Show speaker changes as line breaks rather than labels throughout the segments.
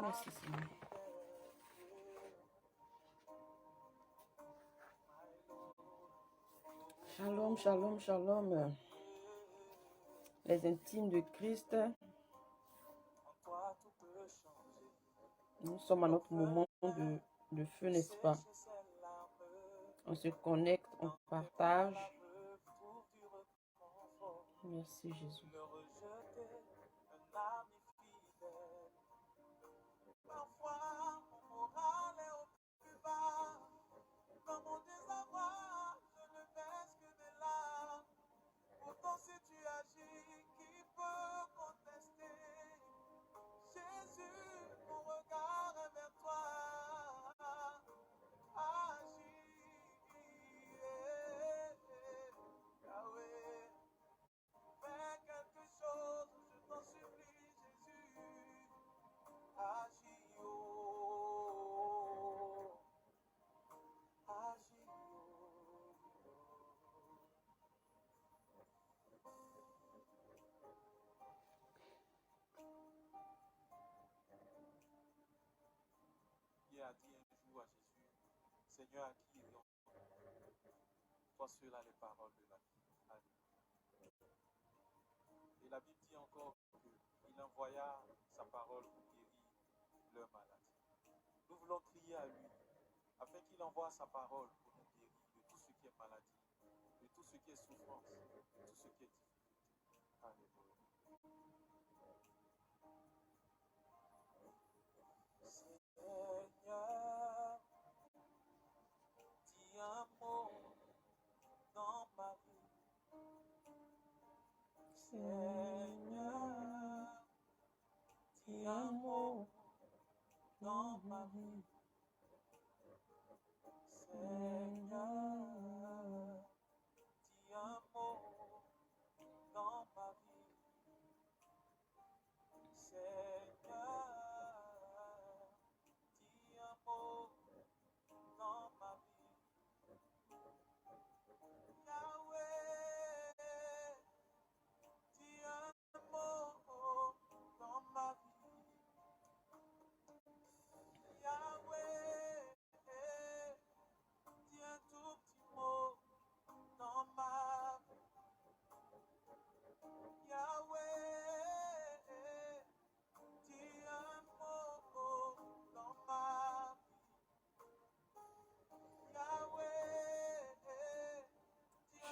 Merci Seigneur. Shalom, shalom, shalom. Les intimes de Christ, nous sommes à notre moment de feu, n'est-ce pas? On se connecte, on partage. Merci Jésus.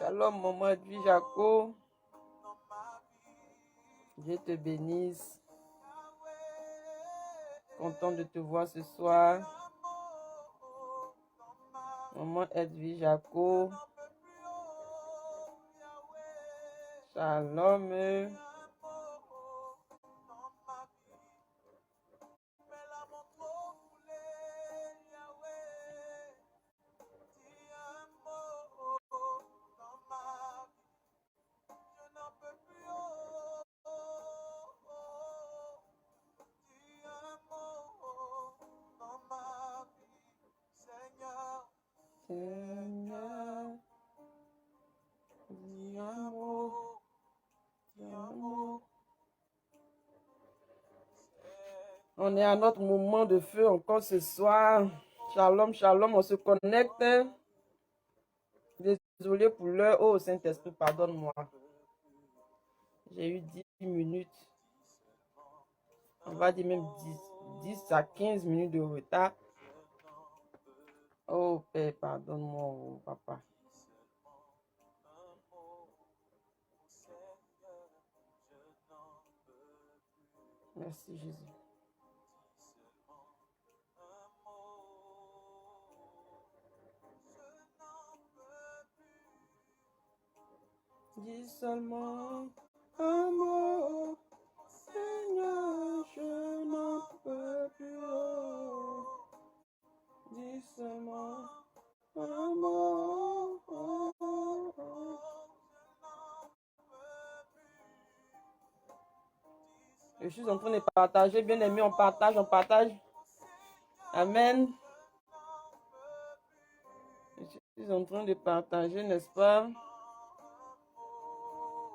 Shalom, maman Edwige Jaco. Dieu te bénisse. Content de te voir ce soir. Maman Edwige Jaco. Shalom. Seigneur, dis un mot, dis un mot. On est à notre moment de feu encore ce soir. Shalom, shalom, on se connecte. Désolé pour l'heure. Oh, Saint-Esprit, pardonne-moi. J'ai eu 10 minutes. On va dire même 10 à 15 minutes de retard. Oh, Père, pardonne-moi, oh, Papa. Merci, Jésus. Dis seulement un mot, Seigneur, je n'en peux plus. Oh. Dis seulement un mot, oh, oh, oh. Je suis en train de partager, bien aimé, on partage, on partage. Amen. Je suis en train de partager, n'est-ce pas?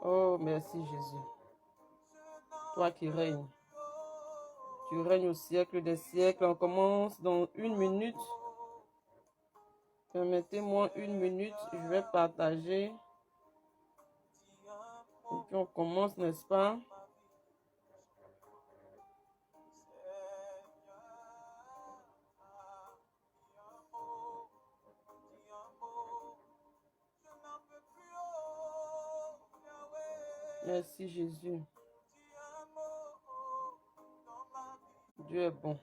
Oh, merci Jésus. Toi qui règnes. Tu règnes au siècle des siècles. On commence dans 1 minute. Permettez-moi 1 minute. Je vais partager. Et puis on commence, n'est-ce pas? Merci Jésus. Dieu est bon.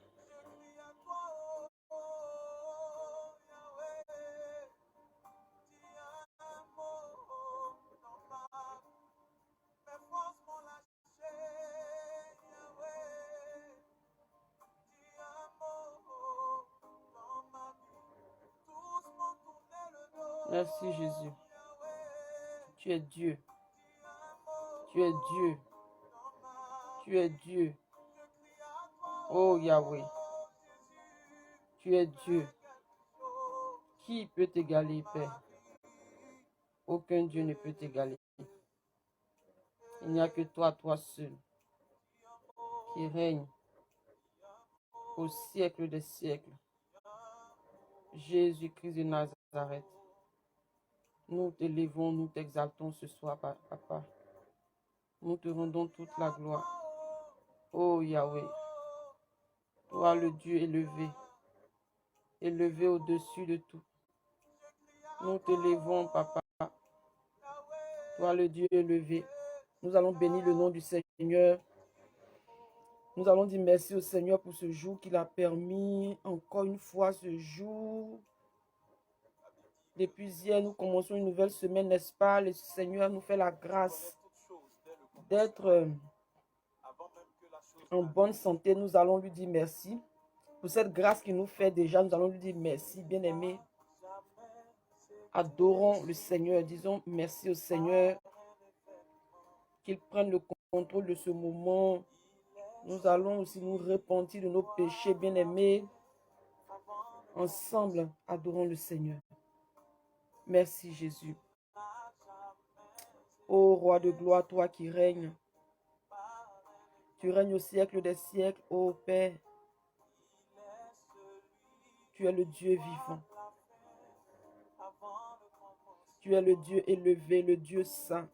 Merci Jésus. Tu es Dieu. Tu es Dieu. Tu es Dieu. Oh Yahweh. Tu es Dieu. Qui peut t'égaler, Père? Aucun Dieu ne peut t'égaler. Il n'y a que toi, toi seul, qui règne au siècle des siècles. Jésus-Christ de Nazareth. Nous t'élevons, nous t'exaltons ce soir, Papa. Nous te rendons toute la gloire. Oh Yahweh, toi le Dieu élevé, élevé au-dessus de tout. Nous t'élevons, Papa. Toi le Dieu élevé. Nous allons bénir le nom du Seigneur. Nous allons dire merci au Seigneur pour ce jour qu'il a permis. Encore une fois, ce jour. Depuis hier, nous commençons une nouvelle semaine, n'est-ce pas? Le Seigneur nous fait la grâce d'être en bonne santé. Nous allons lui dire merci. Pour cette grâce qu'il nous fait déjà, nous allons lui dire merci, bien-aimé. Adorons le Seigneur. Disons merci au Seigneur. Qu'il prenne le contrôle de ce moment. Nous allons aussi nous repentir de nos péchés, bien-aimés. Ensemble, adorons le Seigneur. Merci Jésus. Ô roi de gloire, toi qui règnes. Tu règnes au siècle des siècles, ô Père. Tu es le Dieu vivant. Tu es le Dieu élevé, le Dieu saint.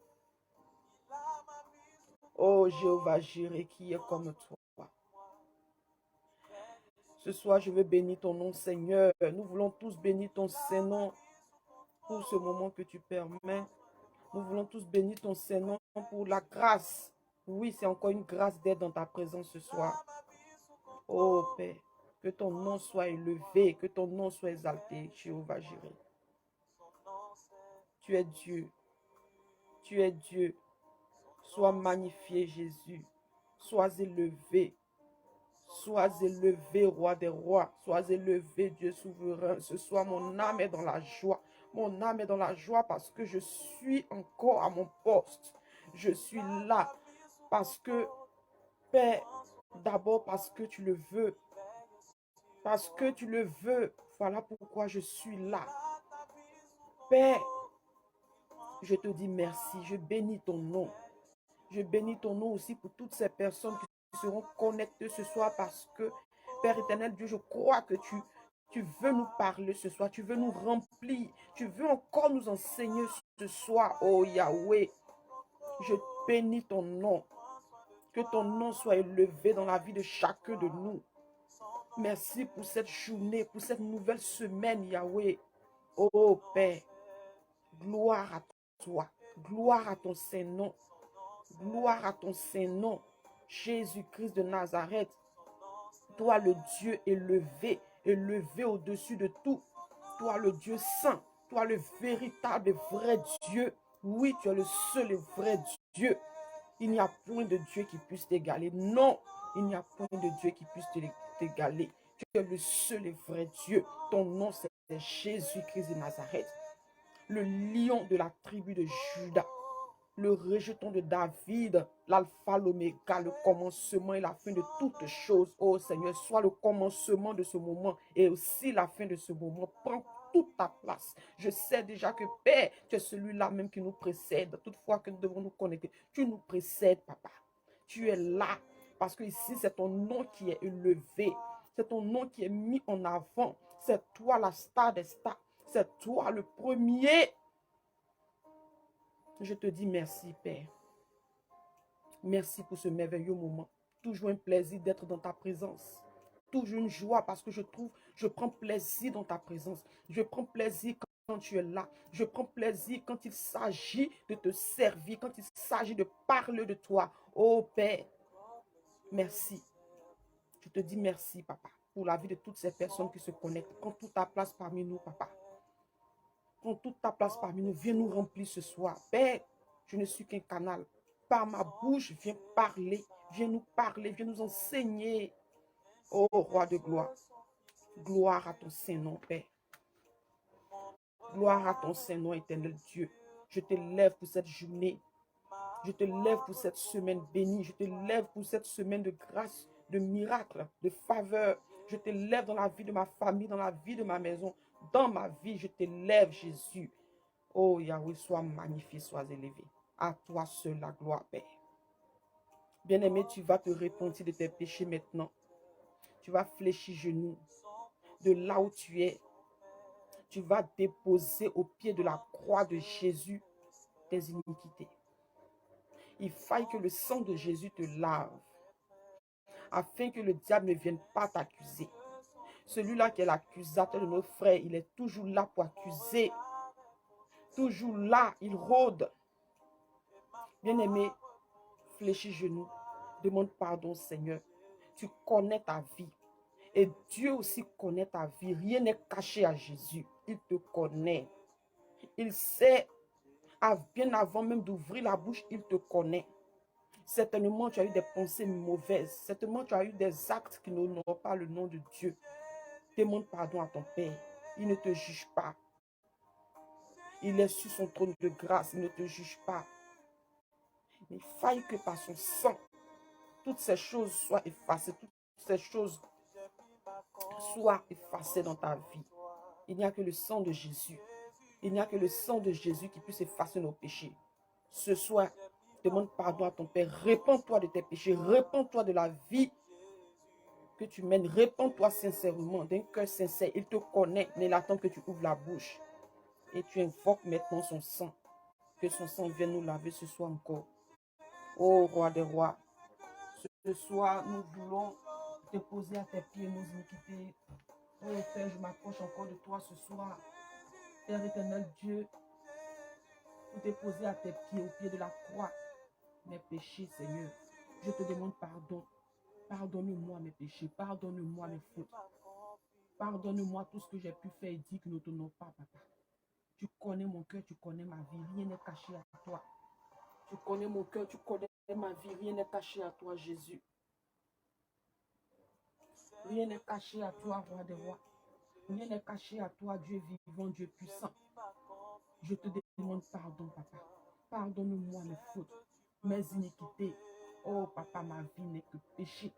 Ô Jéhovah Jireh, qui est comme toi. Ce soir, je veux bénir ton nom, Seigneur. Nous voulons tous bénir ton Saint-Nom pour ce moment que tu permets. Nous voulons tous bénir ton Saint-Nom pour la grâce. Oui, c'est encore une grâce d'être dans ta présence ce soir. Oh Père, que ton nom soit élevé, que ton nom soit exalté, Jéhovah Jireh. Tu es Dieu. Tu es Dieu. Sois magnifié, Jésus. Sois élevé. Sois élevé, roi des rois. Sois élevé, Dieu souverain. Ce soir, mon âme est dans la joie. Mon âme est dans la joie parce que je suis encore à mon poste. Je suis là parce que, Père, d'abord parce que tu le veux. Parce que tu le veux. Voilà pourquoi je suis là. Père, je te dis merci. Je bénis ton nom. Je bénis ton nom aussi pour toutes ces personnes qui seront connectées ce soir parce que, Père éternel Dieu, je crois que tu veux nous parler ce soir. Tu veux nous remplir. Tu veux encore nous enseigner ce soir. Oh Yahweh, je bénis ton nom. Que ton nom soit élevé dans la vie de chacun de nous. Merci pour cette journée, pour cette nouvelle semaine, Yahweh. Oh Père, gloire à toi. Gloire à ton Saint-Nom. Gloire à ton Saint-Nom, Jésus-Christ de Nazareth. Toi le Dieu élevé, élevé au-dessus de tout. Toi le Dieu saint, toi le véritable et vrai Dieu. Oui, tu es le seul et vrai Dieu. Il n'y a point de Dieu qui puisse t'égaler. Non, il n'y a point de Dieu qui puisse t'égaler. Tu es le seul et vrai Dieu. Ton nom, c'est Jésus-Christ de Nazareth, le lion de la tribu de Juda. le rejeton de David, l'alpha, l'oméga, le commencement et la fin de toutes choses. Oh Seigneur, sois le commencement de ce moment et aussi la fin de ce moment. Prends toute ta place. Je sais déjà que Père, tu es celui-là même qui nous précède. Toutefois que nous devons nous connecter. Tu nous précèdes, Papa. Tu es là parce que ici, c'est ton nom qui est élevé. C'est ton nom qui est mis en avant. C'est toi la star des stars. C'est toi le premier. Je te dis merci, Père. Merci pour ce merveilleux moment. Toujours un plaisir d'être dans ta présence. Toujours une joie parce que je prends plaisir dans ta présence. Je prends plaisir quand tu es là. Je prends plaisir quand il s'agit de te servir, quand il s'agit de parler de toi. Oh Père, merci. Je te dis merci, Papa, pour la vie de toutes ces personnes qui se connectent. Prends toute ta place parmi nous, Papa. Prends toute ta place parmi nous. Viens nous remplir ce soir. Père, je ne suis qu'un canal. Par ma bouche, viens parler. Viens nous parler. Viens nous enseigner. Oh, roi de gloire. Gloire à ton Saint-Nom, Père. Gloire à ton Saint-Nom, éternel Dieu. Je te lève pour cette journée. Je te lève pour cette semaine bénie. Je te lève pour cette semaine de grâce, de miracle, de faveur. Je te lève dans la vie de ma famille, dans la vie de ma maison. Dans ma vie, je te lève, Jésus. Oh Yahweh, sois magnifié, sois élevé. À toi seul la gloire, Père. Bien-aimé, tu vas te repentir de tes péchés maintenant. Tu vas fléchir genoux. De là où tu es, tu vas déposer au pied de la croix de Jésus tes iniquités. Il faille que le sang de Jésus te lave, afin que le diable ne vienne pas t'accuser. Celui-là qui est l'accusateur de nos frères, il est toujours là pour accuser. Toujours là, il rôde. Bien-aimé, fléchis genoux, demande pardon, Seigneur. Tu connais ta vie. Et Dieu aussi connaît ta vie. Rien n'est caché à Jésus. Il te connaît. Il sait, bien avant même d'ouvrir la bouche, il te connaît. Certainement, tu as eu des pensées mauvaises. Certainement, tu as eu des actes qui n'honorent pas le nom de Dieu. Demande pardon à ton Père. Il ne te juge pas. Il est sur son trône de grâce. Il ne te juge pas. Mais il faille que par son sang, toutes ces choses soient effacées. Toutes ces choses soient effacées dans ta vie. Il n'y a que le sang de Jésus. Il n'y a que le sang de Jésus qui puisse effacer nos péchés. Ce soir, demande pardon à ton Père. Répands-toi de tes péchés. Répands-toi de la vie que tu mènes. Répands-toi sincèrement, d'un cœur sincère. Il te connaît, mais il attend que tu ouvres la bouche. Et tu invoques maintenant son sang. Que son sang vienne nous laver ce soir encore. Ô roi des rois, ce soir, nous voulons déposer à tes pieds nos iniquités. Oh Père, je m'approche encore de toi ce soir. Père éternel Dieu, pour déposer à tes pieds, au pied de la croix, mes péchés, Seigneur. Je te demande pardon. Pardonne-moi mes péchés. Pardonne-moi mes fautes. Pardonne-moi tout ce que j'ai pu faire et dire que nous ne t'honorons pas, Papa. Tu connais mon cœur, tu connais ma vie. Rien n'est caché à toi. Tu connais mon cœur, tu connais ma vie. Rien n'est caché à toi, Jésus. Rien n'est caché à toi, roi des rois. Rien n'est caché à toi, Dieu vivant, Dieu puissant. Je te demande pardon, Papa. Pardonne-moi mes fautes, mes iniquités. Oh, Papa, ma vie n'est que péché.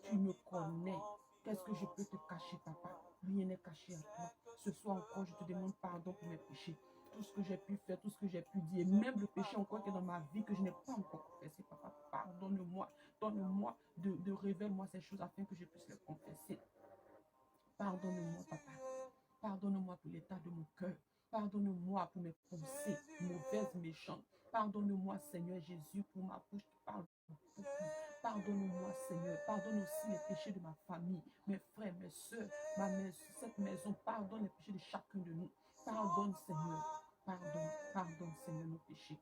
Tu me connais. Qu'est-ce que je peux te cacher, Papa? Rien n'est caché à toi. Ce soir encore, je te demande pardon pour mes péchés. Tout ce que j'ai pu faire, tout ce que j'ai pu dire, même le péché encore qui est dans ma vie que je n'ai pas encore confessé, Papa. Pardonne-moi. Donne-moi de révèle-moi ces choses afin que je puisse les confesser. Pardonne-moi, Papa. Pardonne-moi pour l'état de mon cœur. Pardonne-moi pour mes pensées mauvaises, méchantes. Pardonne-moi, Seigneur Jésus, pour ma bouche qui parle beaucoup. Pardonne-moi, Seigneur. Pardonne aussi les péchés de ma famille, mes frères, mes soeurs, cette maison. Pardonne les péchés de chacun de nous. Pardonne, Seigneur. Pardonne, Seigneur, nos péchés.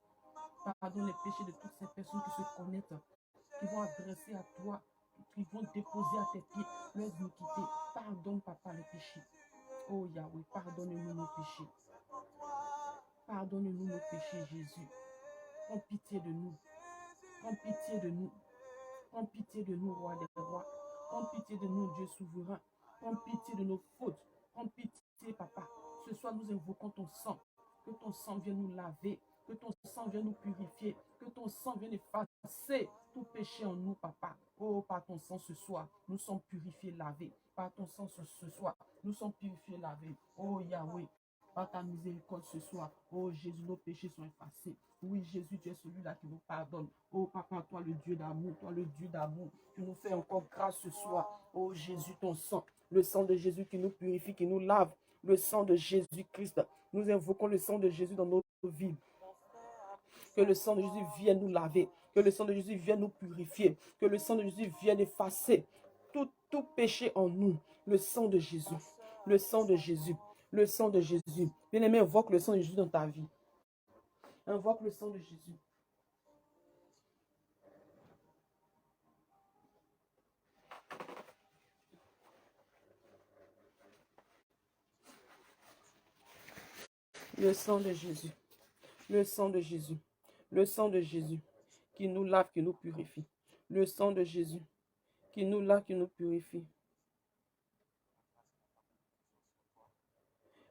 Pardonne les péchés de toutes ces personnes qui se connectent, qui vont adresser à toi, qui vont déposer à tes pieds leurs iniquités. Pardonne, Papa, les péchés. Oh Yahweh, pardonne-nous nos péchés. Pardonne-nous nos péchés, Jésus. Prends pitié de nous. Prends pitié de nous. Prends pitié de nous, roi des rois. Prends pitié de nous, Dieu souverain. Prends pitié de nos fautes. Prends pitié, Papa. Ce soir, nous invoquons ton sang. Que ton sang vienne nous laver. Que ton sang vienne nous purifier. Que ton sang vienne effacer tout péché en nous, papa. Oh, par ton sang ce soir, nous sommes purifiés, lavés. Par ton sang ce soir, nous sommes purifiés, lavés. Oh, Yahweh, par ta miséricorde ce soir. Oh, Jésus, nos péchés sont effacés. Oui, Jésus, tu es celui-là qui nous pardonne. Oh, papa, toi le Dieu d'amour, toi le Dieu d'amour. Tu nous fais encore grâce ce soir. Oh, Jésus, ton sang. Le sang de Jésus qui nous purifie, qui nous lave. Le sang de Jésus-Christ. Nous invoquons le sang de Jésus dans notre vie. Que le sang de Jésus vienne nous laver. Que le sang de Jésus vienne nous purifier. Que le sang de Jésus vienne effacer tout péché en nous. Le sang de Jésus. Le sang de Jésus. Le sang de Jésus. Bien-aimé, invoque le sang de Jésus dans ta vie. Invoque le sang de Jésus. Le sang de Jésus. Le sang de Jésus. Le sang de Jésus qui nous lave, qui nous purifie. Le sang de Jésus qui nous lave, qui nous purifie.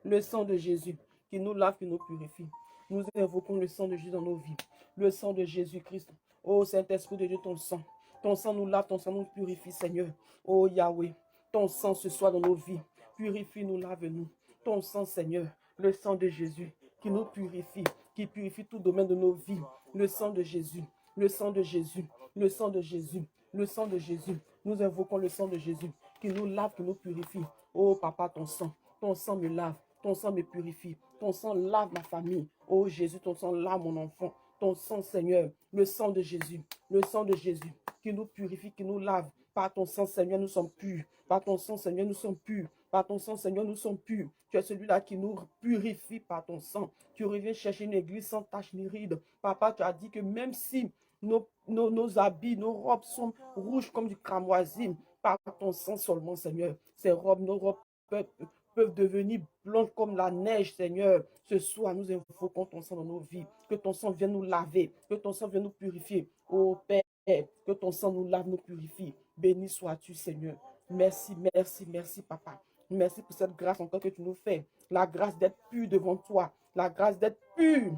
Le sang de Jésus qui nous lave, qui nous purifie. Nous invoquons le sang de Jésus dans nos vies. Le sang de Jésus-Christ. Oh Saint-Esprit de Dieu, ton sang. Ton sang nous lave, ton sang nous purifie, Seigneur. Oh Yahweh, ton sang ce soir dans nos vies. Purifie-nous, lave-nous. Ton sang, Seigneur, le sang de Jésus qui nous purifie, qui purifie tout domaine de nos vies. Le sang de Jésus, le sang de Jésus, le sang de Jésus, le sang de Jésus. Nous invoquons le sang de Jésus qui nous lave, qui nous purifie. Oh Papa, ton sang me lave. Ton sang me purifie. Ton sang lave ma famille. Oh Jésus, ton sang lave mon enfant. Ton sang, Seigneur, le sang de Jésus. Le sang de Jésus qui nous purifie, qui nous lave. Par ton sang, Seigneur, nous sommes purs. Par ton sang, Seigneur, nous sommes purs. Par ton sang, Seigneur, nous sommes purs. Tu es celui-là qui nous purifie par ton sang. Tu reviens chercher une église sans tache ni ride. Papa, tu as dit que même si nos habits, nos robes sont rouges comme du cramoisi, par ton sang seulement, Seigneur, ces robes, nos robes peuvent devenir blanches comme la neige, Seigneur. Ce soir, nous invoquons ton sang dans nos vies. Que ton sang vienne nous laver. Que ton sang vienne nous purifier. Oh Père, que ton sang nous lave, nous purifie. Béni sois-tu, Seigneur. Merci, merci, merci, Papa. Merci pour cette grâce encore que tu nous fais. La grâce d'être pur devant toi. La grâce d'être pur.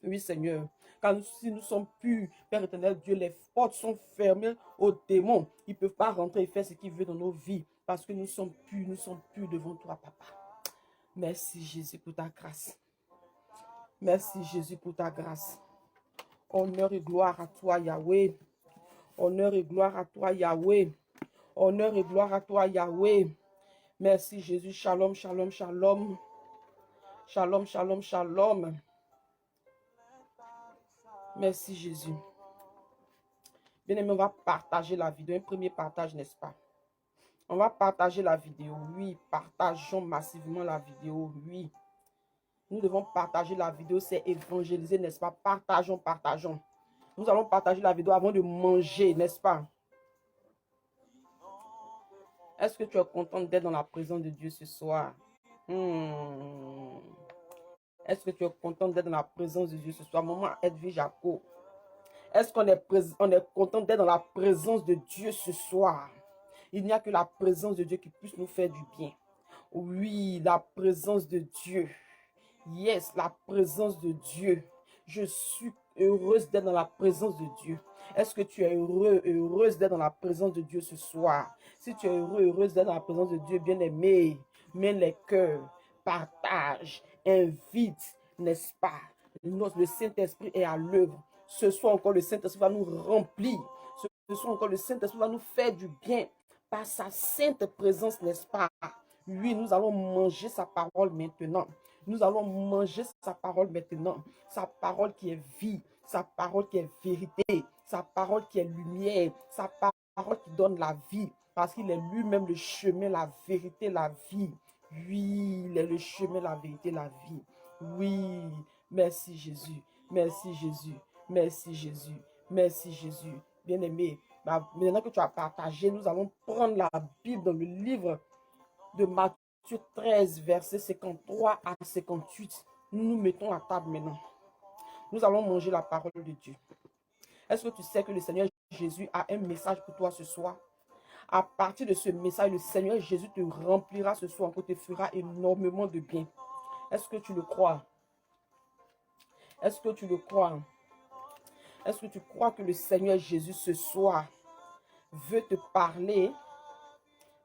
Oui, Seigneur. Car si nous sommes purs, Père éternel, Dieu, les portes sont fermées aux démons. Ils ne peuvent pas rentrer et faire ce qu'ils veulent dans nos vies. Parce que nous sommes purs devant toi, Papa. Merci, Jésus, pour ta grâce. Merci, Jésus, pour ta grâce. Honneur et gloire à toi, Yahweh. Honneur et gloire à toi, Yahweh. Honneur et gloire à toi, Yahweh. Merci, Jésus. Shalom, shalom, shalom. Shalom, shalom, shalom. Merci, Jésus. Bien-aimé, on va partager la vidéo. Un premier partage, n'est-ce pas? On va partager la vidéo. Oui, partageons massivement la vidéo. Oui. Nous devons partager la vidéo. C'est évangéliser, n'est-ce pas? Partageons, partageons. Nous allons partager la vidéo avant de manger, n'est-ce pas? Est-ce que tu es content d'être dans la présence de Dieu ce soir? Est-ce que tu es content d'être dans la présence de Dieu ce soir? Maman Edwige Jaco. Est-ce qu'on est content d'être dans la présence de Dieu ce soir? Il n'y a que la présence de Dieu qui puisse nous faire du bien. Oui, la présence de Dieu. Yes, la présence de Dieu. Je suis heureuse d'être dans la présence de Dieu. Est-ce que tu es heureuse d'être dans la présence de Dieu ce soir? Si tu es heureuse d'être dans la présence de Dieu, bien-aimé, mets les cœurs, partage, invite, n'est-ce pas? Le Saint-Esprit est à l'œuvre. Ce soir encore, le Saint-Esprit va nous remplir. Ce soir encore, le Saint-Esprit va nous faire du bien par sa sainte présence, n'est-ce pas? Oui, nous allons manger sa parole maintenant. Nous allons manger sa parole maintenant. Sa parole qui est vie, sa parole qui est vérité, sa parole qui est lumière, sa parole qui donne la vie. Parce qu'il est lui-même le chemin, la vérité, la vie. Oui, il est le chemin, la vérité, la vie. Oui, merci Jésus, merci Jésus, merci Jésus, merci Jésus. Bien-aimé, maintenant que tu as partagé, nous allons prendre la Bible dans le livre de Matthieu 13, versets 53 à 58. Nous nous mettons à table maintenant. Nous allons manger la parole de Dieu. Est-ce que tu sais que le Seigneur Jésus a un message pour toi ce soir? À partir de ce message, le Seigneur Jésus te remplira ce soir, te fera énormément de bien. Est-ce que tu le crois? Est-ce que tu le crois? Est-ce que tu crois que le Seigneur Jésus ce soir veut te parler?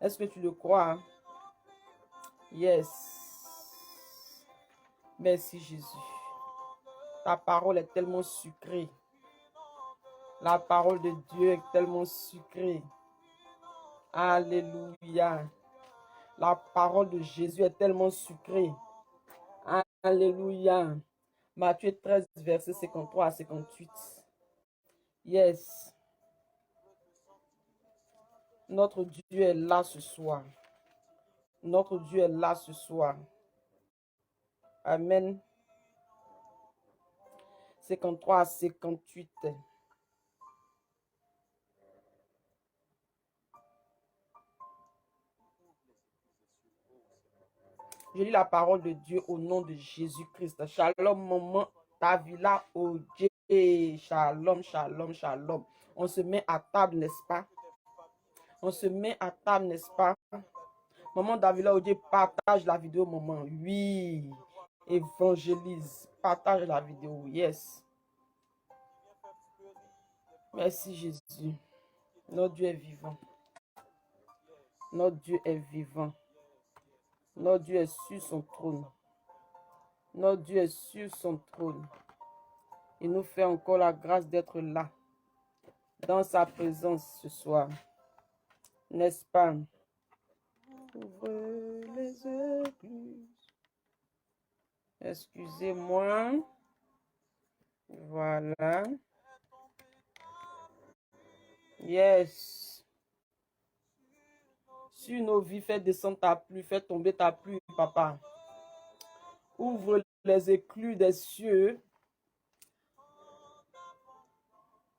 Est-ce que tu le crois? Yes. Merci Jésus. Ta parole est tellement sucrée. La parole de Dieu est tellement sucrée. Alléluia. La parole de Jésus est tellement sucrée. Alléluia. Matthieu 13, verset 53 à 58. Yes. Notre Dieu est là ce soir. Notre Dieu est là ce soir. Amen. 53 à 58. Je lis la parole de Dieu au nom de Jésus-Christ. Shalom, maman Davila Oje. Shalom, shalom, shalom. On se met à table, n'est-ce pas? On se met à table, n'est-ce pas? Maman Davila Oje, partage la vidéo, maman. Oui. Évangélise. Partage la vidéo. Yes. Merci, Jésus. Notre Dieu est vivant. Notre Dieu est vivant. Notre Dieu est sur son trône. Notre Dieu est sur son trône. Il nous fait encore la grâce d'être là, dans sa présence ce soir. N'est-ce pas? Ouvre les écluses. Excusez-moi. Voilà. Yes. Sur nos vies, fais descendre ta pluie, fais tomber ta pluie, papa. Ouvre les écluses des cieux.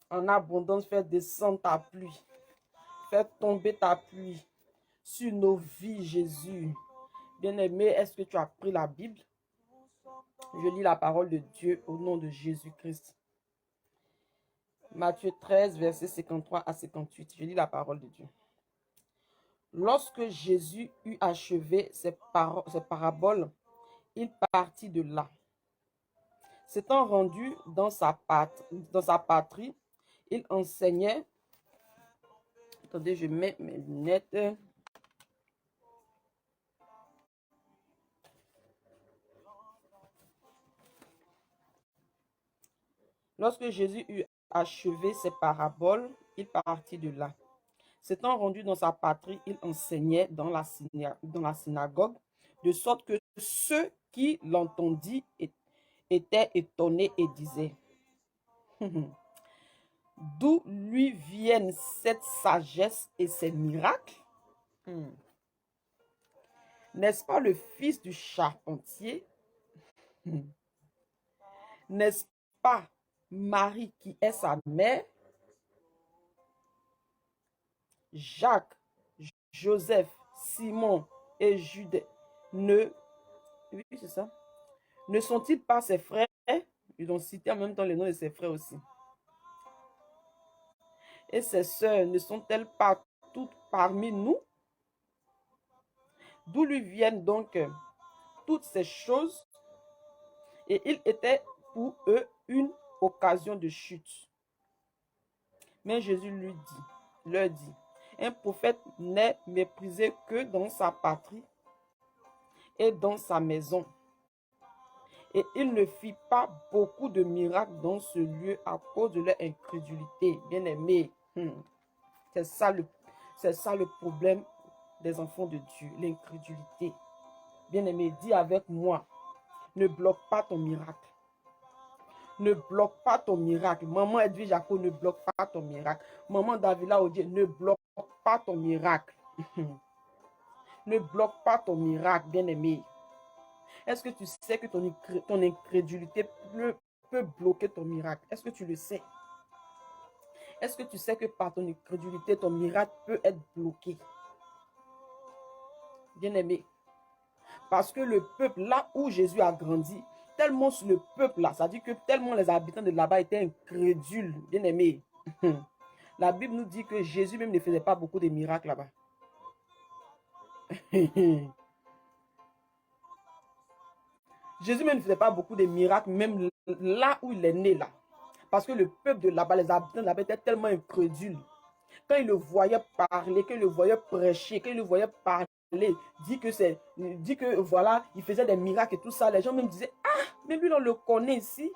En abondance, fais descendre ta pluie. Fais tomber ta pluie sur nos vies, Jésus. Bien-aimé, est-ce que tu as pris la Bible? Je lis la parole de Dieu au nom de Jésus-Christ. Matthieu 13, versets 53 à 58. Je lis la parole de Dieu. Lorsque Jésus eut achevé ses paraboles, il partit de là. S'étant rendu dans sa patrie, il enseignait. Attendez, je mets mes lunettes. Lorsque Jésus eut achevé ses paraboles, il partit de là. S'étant rendu dans sa patrie, il enseignait dans la synagogue, de sorte que ceux qui l'entendirent étaient étonnés et disaient, d'où lui viennent cette sagesse et ces miracles? N'est-ce pas le fils du charpentier? N'est-ce pas Marie qui est sa mère? Jacques, Joseph, Simon et Judas ne sont-ils pas ses frères? Ils ont cité en même temps les noms de ses frères aussi. Et ses sœurs ne sont-elles pas toutes parmi nous? D'où lui viennent donc toutes ces choses? Et il était pour eux une occasion de chute. Mais Jésus leur dit, un prophète n'est méprisé que dans sa patrie et dans sa maison. Et il ne fit pas beaucoup de miracles dans ce lieu à cause de leur incrédulité. Bien-aimés, c'est ça le problème des enfants de Dieu, l'incrédulité. Bien-aimé, dis avec moi, ne bloque pas ton miracle. Ne bloque pas ton miracle. Maman Edwige Jaco, ne bloque pas ton miracle. Maman Davila Odie, ne bloque pas ton miracle. Ne bloque pas ton miracle, bien-aimé. Est-ce que tu sais que ton incrédulité peut bloquer ton miracle? Est-ce que tu le sais? Est-ce que tu sais que par ton incrédulité, ton miracle peut être bloqué? Bien-aimé. Parce que le peuple, là où Jésus a grandi, tellement le peuple là, ça dit que tellement les habitants de là-bas étaient incrédules, bien-aimés. La Bible nous dit que Jésus même ne faisait pas beaucoup de miracles là-bas. Jésus même ne faisait pas beaucoup de miracles, même là où il est né là. Parce que le peuple de là-bas, les habitants de là-bas étaient tellement incrédules. Quand ils le voyaient parler, quand ils le voyaient prêcher, quand ils le voyaient parler, dit que voilà, il faisait des miracles et tout ça, les gens même disaient, ah, mais lui on le connaît ici.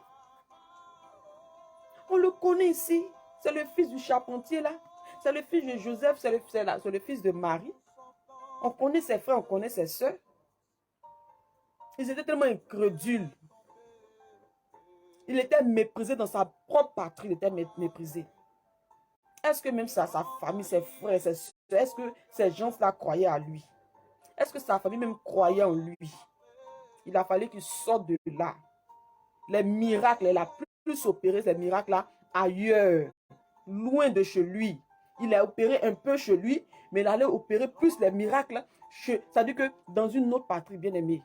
On le connaît ici. C'est le fils du charpentier là. C'est le fils de Joseph, c'est le fils de Marie. On connaît ses frères, on connaît ses soeurs. Ils étaient tellement incrédules. Il était méprisé dans sa propre patrie, il était méprisé. Est-ce que même sa famille, ses frères, ses soeurs, est-ce que ces gens-là croyaient à lui? Est-ce que sa famille même croyait en lui? Il a fallu qu'il sorte de là. Les miracles, il a plus opéré ces miracles-là ailleurs, loin de chez lui. Il a opéré un peu chez lui, mais il allait opérer plus les miracles. C'est-à-dire que dans une autre patrie, bien aimée.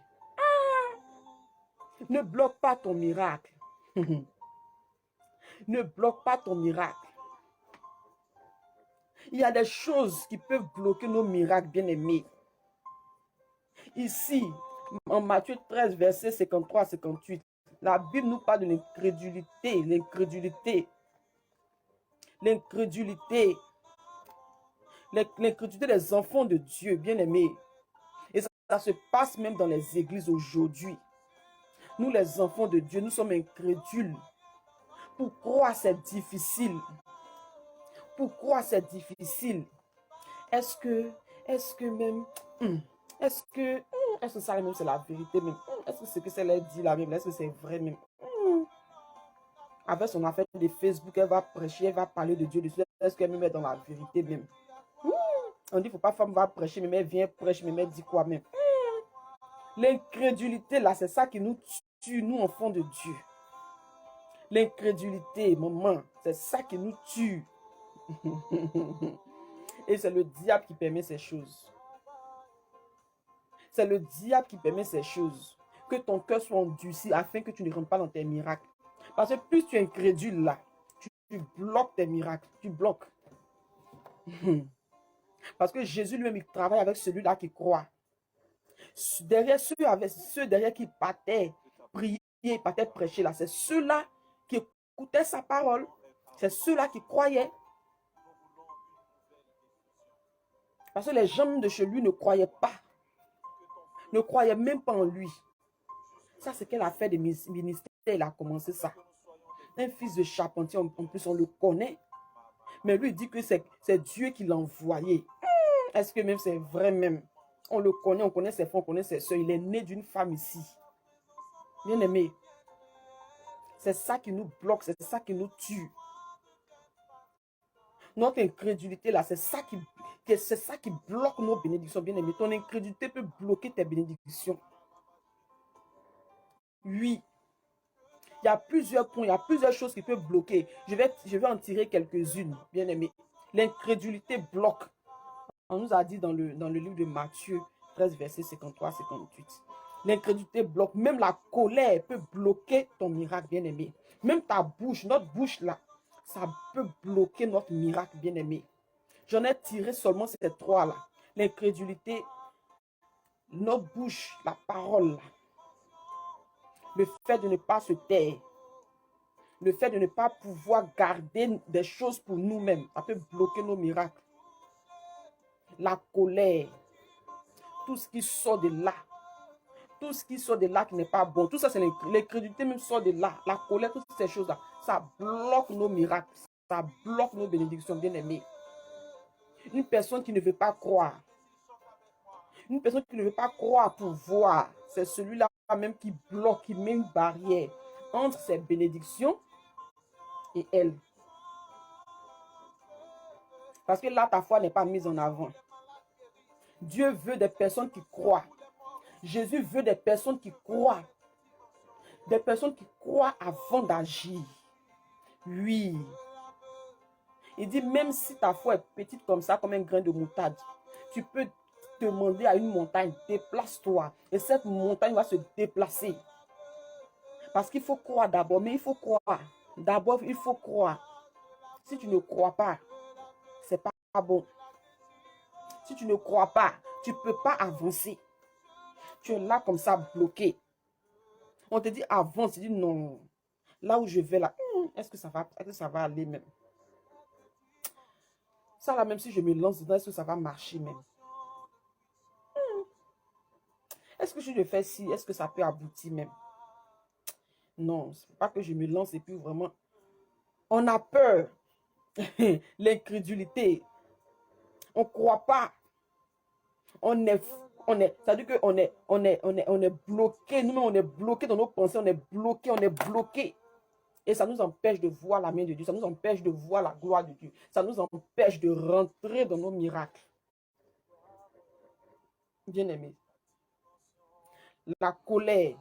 Ne bloque pas ton miracle. Ne bloque pas ton miracle. Il y a des choses qui peuvent bloquer nos miracles, bien aimés. Ici, en Matthieu 13, verset 53 à 58, la Bible nous parle de l'incrédulité, l'incrédulité des enfants de Dieu, bien aimés. Et ça se passe même dans les églises aujourd'hui. Nous, les enfants de Dieu, nous sommes incrédules. Pour croire, c'est difficile. Pour croire, c'est difficile. Est-ce que même, est-ce que ça même c'est la vérité même? Est-ce que ce que c'est dit là même, est-ce que c'est vrai même? Avec son affaire de Facebook, elle va prêcher, elle va parler de Dieu dessus. Est-ce qu'elle même est dans la vérité même? On dit, faut pas femme va prêcher, mais elle vient prêcher, mais elle dit quoi même? L'incrédulité là, c'est ça qui nous tue, nous enfants de Dieu. L'incrédulité, maman, c'est ça qui nous tue. Et c'est le diable qui permet ces choses. C'est le diable qui permet ces choses. Que ton cœur soit endurci afin que tu ne rentres pas dans tes miracles. Parce que plus tu es incrédule là, tu bloques tes miracles. Tu bloques. Parce que Jésus lui-même, il travaille avec celui-là qui croit. Derrière ceux derrière qui partaient prier, partaient prêcher là, c'est ceux-là qui écoutaient sa parole. C'est ceux-là qui croyaient. Parce que les gens de chez lui ne croyaient pas. Ne croyaient même pas en lui. Ça, c'est quelle affaire de ministère. Il a commencé ça. Un fils de charpentier, en plus, on le connaît. Mais lui, il dit que c'est Dieu qui l'a envoyé. Est-ce que même c'est vrai même? On le connaît, on connaît ses frères, on connaît ses soeurs. Il est né d'une femme ici. Bien aimé. C'est ça qui nous bloque, c'est ça qui nous tue. Notre incrédulité là, c'est ça qui bloque nos bénédictions, bien aimé. Ton incrédulité peut bloquer tes bénédictions. Oui. Il y a plusieurs points, il y a plusieurs choses qui peuvent bloquer. Je vais en tirer quelques-unes, bien aimé. L'incrédulité bloque. On nous a dit dans le livre de Matthieu 13, verset 53-58. L'incrédulité bloque. Même la colère peut bloquer ton miracle, bien aimé. Même ta bouche, notre bouche là, ça peut bloquer notre miracle, bien aimé. J'en ai tiré seulement ces trois là. L'incrédulité, notre bouche, la parole là. Le fait de ne pas se taire. Le fait de ne pas pouvoir garder des choses pour nous-mêmes. Ça peut bloquer nos miracles. La colère. Tout ce qui sort de là. Tout ce qui sort de là qui n'est pas bon. Tout ça, c'est l'incrédulité même sort de là. La colère, toutes ces choses-là. Ça bloque nos miracles. Ça bloque nos bénédictions, bien aimées. Une personne qui ne veut pas croire. Une personne qui ne veut pas croire pour voir. C'est celui-là même qui bloque, qui met une barrière entre ses bénédictions et elle. Parce que là, ta foi n'est pas mise en avant. Dieu veut des personnes qui croient. Jésus veut des personnes qui croient. Des personnes qui croient avant d'agir. Oui. Il dit, même si ta foi est petite comme ça, comme un grain de moutarde, tu peux demander à une montagne, déplace-toi. Et cette montagne va se déplacer. Parce qu'il faut croire d'abord, mais il faut croire. D'abord, il faut croire. Si tu ne crois pas, c'est pas bon. Si tu ne crois pas, tu ne peux pas avancer. Tu es là comme ça, bloqué. On te dit avance, tu dis non. Là où je vais là, est-ce que ça va aller même? Ça là, même si je me lance dedans, est-ce que ça va marcher même? Est-ce que je le fais si, est-ce que ça peut aboutir même? Non, c'est pas que je me lance et puis vraiment, on a peur. L'incrédulité. On ne croit pas. Ça veut dire on est bloqué. Nous-mêmes, on est bloqué dans nos pensées. On est bloqué. Et ça nous empêche de voir la main de Dieu. Ça nous empêche de voir la gloire de Dieu. Ça nous empêche de rentrer dans nos miracles. Bien-aimé. La colère.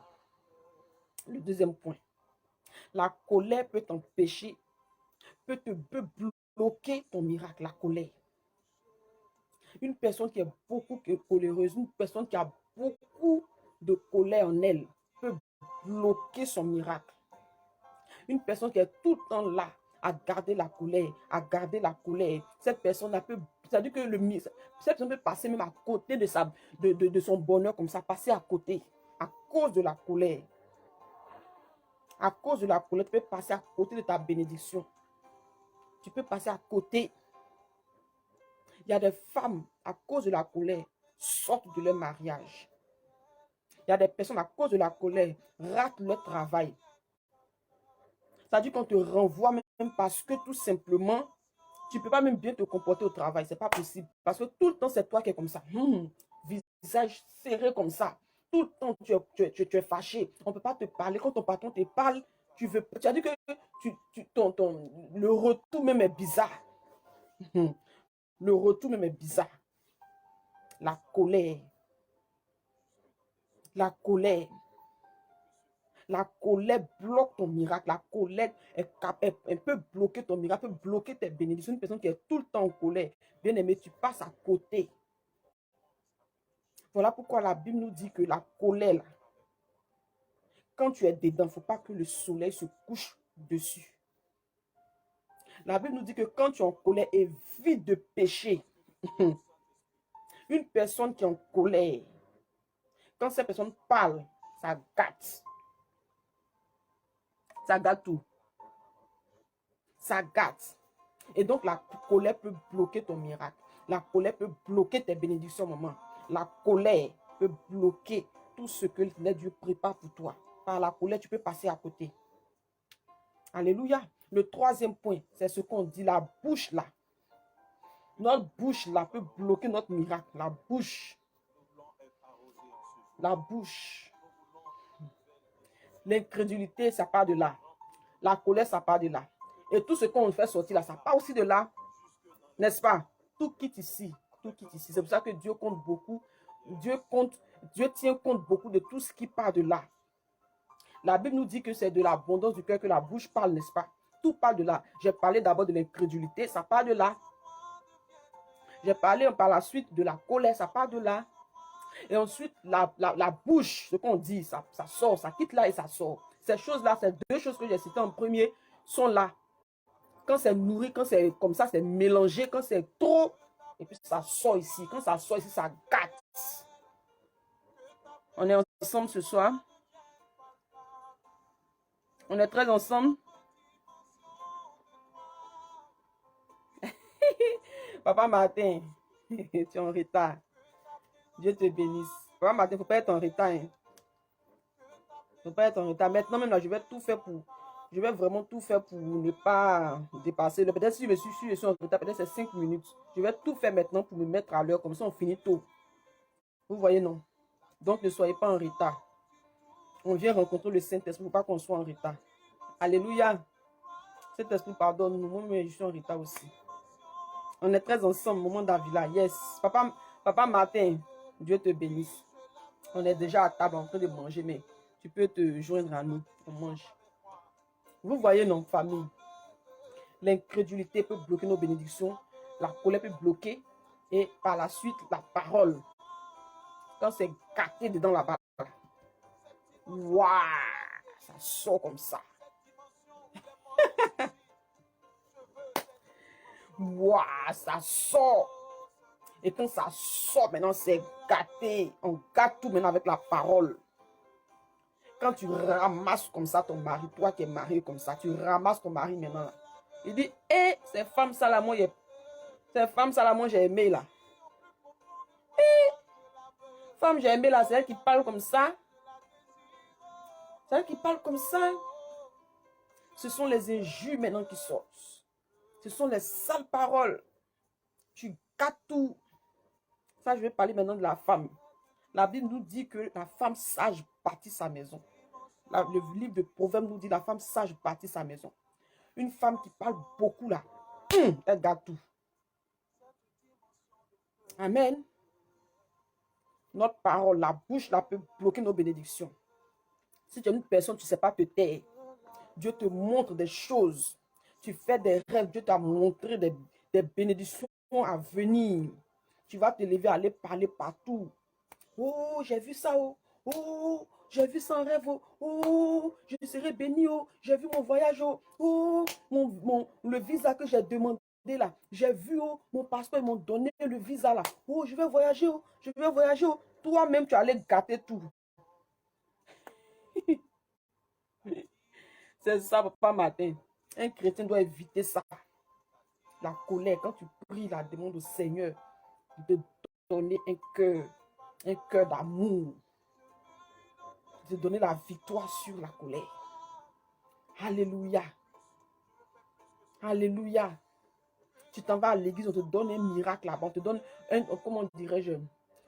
Le deuxième point. La colère peut t'empêcher, peut bloquer ton miracle. La colère. Une personne qui est beaucoup coléreuse, une personne qui a beaucoup de colère en elle, peut bloquer son miracle. Une personne qui est tout le temps là, à garder la colère, à garder la colère. Cette personne peut, c'est-à-dire que cette personne peut passer même à côté de son bonheur comme ça, passer à côté, à cause de la colère. À cause de la colère, tu peux passer à côté de ta bénédiction. Tu peux passer à côté. Il y a des femmes, à cause de la colère, sortent de leur mariage. Il y a des personnes, à cause de la colère, ratent leur travail. C'est-à-dire qu'on te renvoie même parce que tout simplement, tu ne peux pas même bien te comporter au travail. Ce n'est pas possible. Parce que tout le temps, c'est toi qui es comme ça. Visage serré comme ça. Tout le temps, tu es fâché. On ne peut pas te parler. Quand ton patron te parle, tu as dit que le retour même est bizarre. Le retour même est bizarre. La colère. La colère. La colère bloque ton miracle. La colère elle peut bloquer ton miracle, peut bloquer tes bénédictions. Une personne qui est tout le temps en colère, bien aimé, tu passes à côté. Voilà pourquoi la Bible nous dit que la colère, là, quand tu es dedans, il ne faut pas que le soleil se couche dessus. La Bible nous dit que quand tu es en colère, évite de pécher. Une personne qui est en colère, quand cette personne parle, ça gâte. Ça gâte tout. Ça gâte. Et donc, la colère peut bloquer ton miracle. La colère peut bloquer tes bénédictions au moment. La colère peut bloquer tout ce que Dieu prépare pour toi. Par la colère, tu peux passer à côté. Alléluia. Le troisième point, c'est ce qu'on dit, la bouche là. Notre bouche là peut bloquer notre miracle. La bouche. La bouche. L'incrédulité, ça part de là. La colère, ça part de là. Et tout ce qu'on fait sortir là, ça part aussi de là. N'est-ce pas? Tout quitte ici. Tout quitte ici. C'est pour ça que Dieu compte beaucoup. Dieu tient compte beaucoup de tout ce qui part de là. La Bible nous dit que c'est de l'abondance du cœur que la bouche parle, n'est-ce pas? Tout part de là. J'ai parlé d'abord de l'incrédulité, ça part de là. J'ai parlé par la suite de la colère, ça part de là. Et ensuite, la bouche, ce qu'on dit, ça sort, ça quitte là et ça sort. Ces choses-là, ces deux choses que j'ai citées en premier, sont là. Quand c'est nourri, quand c'est comme ça, c'est mélangé, quand c'est trop, et puis ça sort ici. Quand ça sort ici, ça gâte. On est ensemble ce soir. On est très ensemble. Papa Martin, tu es en retard. Dieu te bénisse. Papa Martin, il ne faut pas être en retard. Il ne faut pas être en retard. Maintenant, même là, je vais tout faire pour... Je vais vraiment tout faire pour ne pas dépasser. Peut-être si je suis en retard, peut-être c'est 5 minutes. Je vais tout faire maintenant pour me mettre à l'heure. Comme ça, on finit tôt. Vous voyez, non? Donc, ne soyez pas en retard. On vient rencontrer le Saint-Esprit pour pas qu'on soit en retard. Alléluia. Saint-Esprit, pardonne-nous. Moi, je suis en retard aussi. On est très ensemble, moment d'Avila. Yes. Papa Martin, Dieu te bénisse. On est déjà à table en train de manger, mais tu peux te joindre à nous. On mange. Vous voyez, non, famille? L'incrédulité peut bloquer nos bénédictions. La colère peut bloquer. Et par la suite, la parole. Quand c'est gâté dedans la parole. Waouh! Ça sort comme ça. Waouh! Ça sort. Et quand ça sort, maintenant, c'est gâté. On gâte tout maintenant avec la parole. Quand tu ramasses comme ça ton mari, toi qui es marié comme ça, tu ramasses ton mari maintenant là. Il dit, hé, ces femmes ça là, moi, j'ai aimé là. Femme, j'ai aimé là, c'est elle qui parle comme ça. C'est elle qui parle comme ça. Ce sont les injures maintenant qui sortent. Ce sont les sales paroles. Tu gâtes tout. Ça, je vais parler maintenant de la femme. La Bible nous dit que la femme sage bâtit sa maison. Le livre de Proverbes nous dit la femme sage bâtit sa maison. Une femme qui parle beaucoup là, elle gâte tout. Amen. Notre parole, la bouche là peut bloquer nos bénédictions. Si tu es une personne, tu ne sais pas te taire. Dieu te montre des choses. Tu fais des rêves. Dieu t'a montré des bénédictions à venir. Tu vas te lever, aller parler partout. Oh, j'ai vu ça. Oh, oh j'ai vu ça en rêve. Oh, oh je serai béni. Oh, j'ai vu mon voyage. Oh, oh le visa que j'ai demandé là. J'ai vu oh, mon passeport, ils m'ont donné le visa là. Oh, je vais voyager. Oh, je vais voyager. Oh. Toi-même, tu allais gâter tout. C'est ça, papa matin. Un chrétien doit éviter ça. La colère, quand tu pries, la demande au Seigneur de donner un cœur d'amour, de donner la victoire sur la colère. Alléluia. Alléluia. Tu t'en vas à l'église, on te donne un miracle là-bas, on te donne comment dirais-je,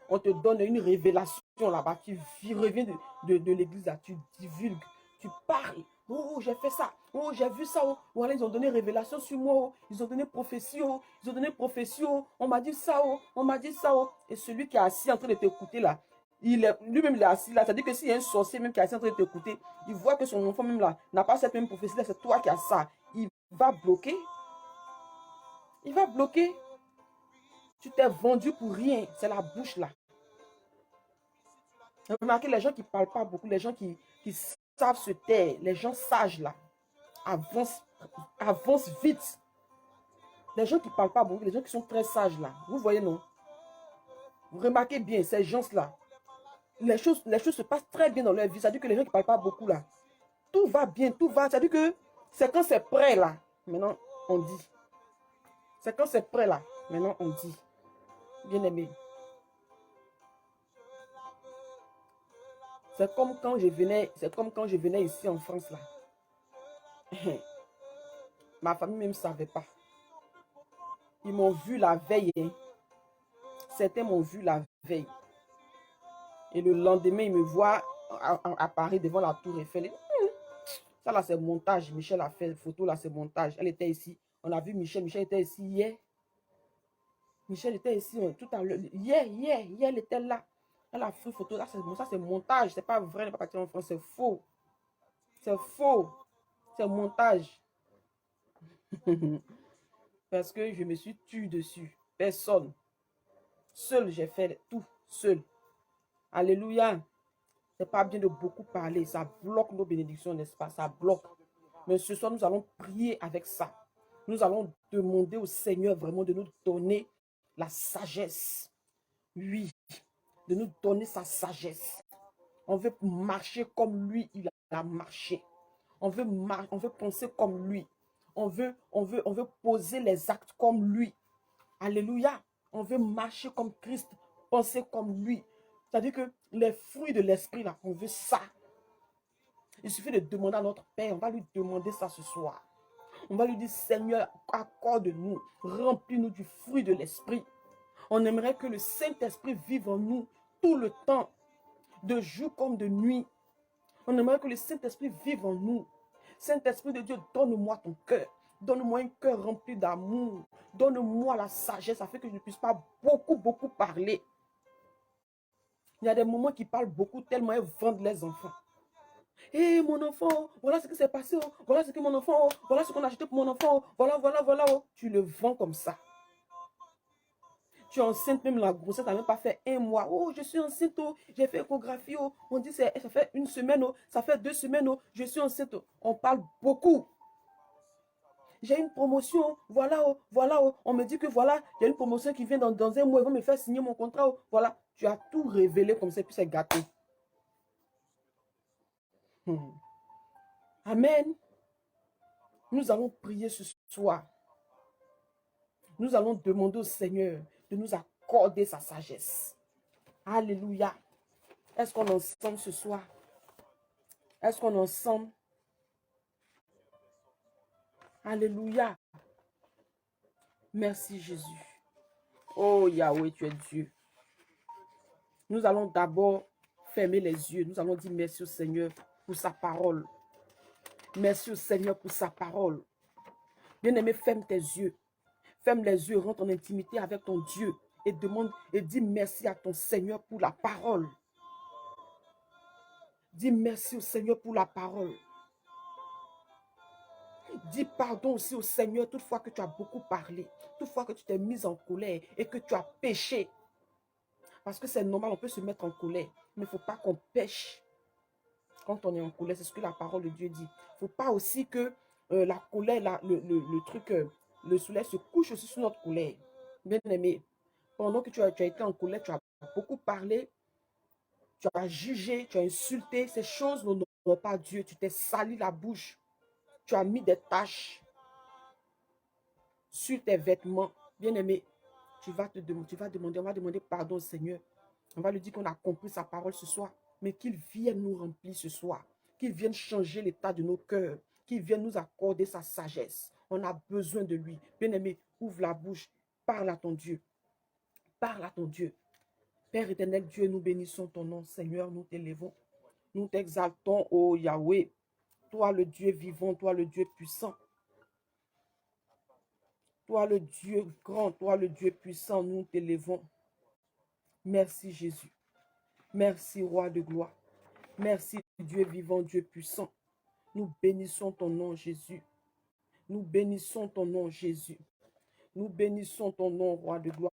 on te donne une révélation là-bas, tu reviens de l'église là, tu divulgues, tu parles. Oh, j'ai fait ça. Oh, j'ai vu ça. Oh, voilà, ils ont donné révélation sur moi. Oh. Ils ont donné prophétie. Oh. Ils ont donné prophétie. Oh. On m'a dit ça. Oh. On m'a dit ça. Oh. Et celui qui est assis en train de t'écouter là, lui-même il est assis là. C'est-à-dire que s'il y a un sorcier même qui est assis en train de t'écouter, il voit que son enfant même là n'a pas cette même prophétie là, c'est toi qui as ça. Il va bloquer. Il va bloquer. Tu t'es vendu pour rien. C'est la bouche là. Remarquez les gens qui ne parlent pas beaucoup, les gens qui savent se taire, les gens sages là, avancent vite. Les gens qui ne parlent pas beaucoup, les gens qui sont très sages là, vous voyez non? Vous remarquez bien, ces gens-là, les choses se passent très bien dans leur vie. C'est-à-dire que les gens qui ne parlent pas beaucoup là, tout va bien, tout va. C'est-à-dire que c'est quand c'est prêt là, maintenant on dit. C'est quand c'est prêt là, maintenant on dit. Bien aimé. C'est comme quand je venais ici en France là. Ma famille même ne savait pas. Ils m'ont vu la veille. Hein. Certains m'ont vu la veille. Et le lendemain, ils me voient à Paris devant la tour Eiffel. Ça là, c'est montage. Michel a fait une photo là, c'est montage. Elle était ici. On a vu Michel. Michel était ici hier. Michel était ici tout à l'heure. Hier, elle était là. Elle a fait une photo. Ça, c'est montage. C'est pas vrai. Elle n'est pas partie en France. C'est faux. C'est faux. C'est montage. Parce que je me suis tué dessus. Personne. Seul, j'ai fait tout. Seul. Alléluia. C'est pas bien de beaucoup parler. Ça bloque nos bénédictions, n'est-ce pas? Ça bloque. Mais ce soir, nous allons prier avec ça. Nous allons demander au Seigneur vraiment de nous donner la sagesse. Oui, de nous donner sa sagesse. On veut marcher comme lui, il a marché. On veut penser comme lui. On veut poser les actes comme lui. Alléluia. On veut marcher comme Christ, penser comme lui. C'est-à-dire que les fruits de l'esprit, là, on veut ça. Il suffit de demander à notre Père, on va lui demander ça ce soir. On va lui dire, Seigneur, accorde-nous, remplis-nous du fruit de l'esprit. On aimerait que le Saint-Esprit vive en nous tout le temps, de jour comme de nuit. On aimerait que le Saint-Esprit vive en nous. Saint-Esprit de Dieu, donne-moi ton cœur. Donne-moi un cœur rempli d'amour. Donne-moi la sagesse afin que je ne puisse pas beaucoup parler. Il y a des moments qui parlent beaucoup tellement ils vendent les enfants. Hé, mon enfant, voilà ce qui s'est passé. Oh. Voilà ce que mon enfant, oh. Voilà ce qu'on a acheté pour mon enfant. Oh. Voilà. Oh. Tu le vends comme ça. Tu es enceinte, même la grossesse n'a même pas fait 1 mois. Oh, je suis enceinte, oh. J'ai fait échographie. Oh. On dit ça fait 1 semaine, oh. Ça fait 2 semaines, oh. Je suis enceinte. Oh. On parle beaucoup. J'ai une promotion, voilà, oh. Oh. On me dit que voilà, il y a une promotion qui vient dans 1 mois. Ils vont me faire signer mon contrat. Oh. Voilà, tu as tout révélé comme ça, puis c'est gâté. Amen. Nous allons prier ce soir. Nous allons demander au Seigneur de nous accorder sa sagesse. Alléluia. Est-ce qu'on est ensemble ce soir? Est-ce qu'on est ensemble? Alléluia. Merci Jésus. Oh Yahweh, tu es Dieu. Nous allons d'abord fermer les yeux. Nous allons dire merci au Seigneur pour sa parole. Merci au Seigneur pour sa parole. Bien-aimé, ferme tes yeux. Ferme les yeux, rentre en intimité avec ton Dieu et demande et dis merci à ton Seigneur pour la parole. Dis merci au Seigneur pour la parole. Dis pardon aussi au Seigneur toutefois que tu as beaucoup parlé, toutefois que tu t'es mis en colère et que tu as péché. Parce que c'est normal, on peut se mettre en colère, mais il ne faut pas qu'on pêche quand on est en colère. C'est ce que la parole de Dieu dit. Il ne faut pas aussi que la colère, le soleil se couche aussi sur notre colère. Bien aimé, pendant que tu as été en colère, tu as beaucoup parlé, tu as jugé, tu as insulté. Ces choses n'honorent pas Dieu. Tu t'es sali la bouche. Tu as mis des taches sur tes vêtements. Bien aimé, tu vas demander, on va demander pardon au Seigneur. On va lui dire qu'on a compris sa parole ce soir, mais qu'il vienne nous remplir ce soir, qu'il vienne changer l'état de nos cœurs, qu'il vienne nous accorder sa sagesse. On a besoin de lui. Bien aimé, ouvre la bouche, parle à ton Dieu. Parle à ton Dieu. Père éternel, Dieu, nous bénissons ton nom. Seigneur, nous t'élevons. Nous t'exaltons, ô Yahweh. Toi le Dieu vivant, toi le Dieu puissant. Toi le Dieu grand, toi le Dieu puissant, nous t'élevons. Merci Jésus. Merci Roi de gloire. Merci Dieu vivant, Dieu puissant. Nous bénissons ton nom Jésus. Nous bénissons ton nom Jésus. Nous bénissons ton nom Roi de gloire.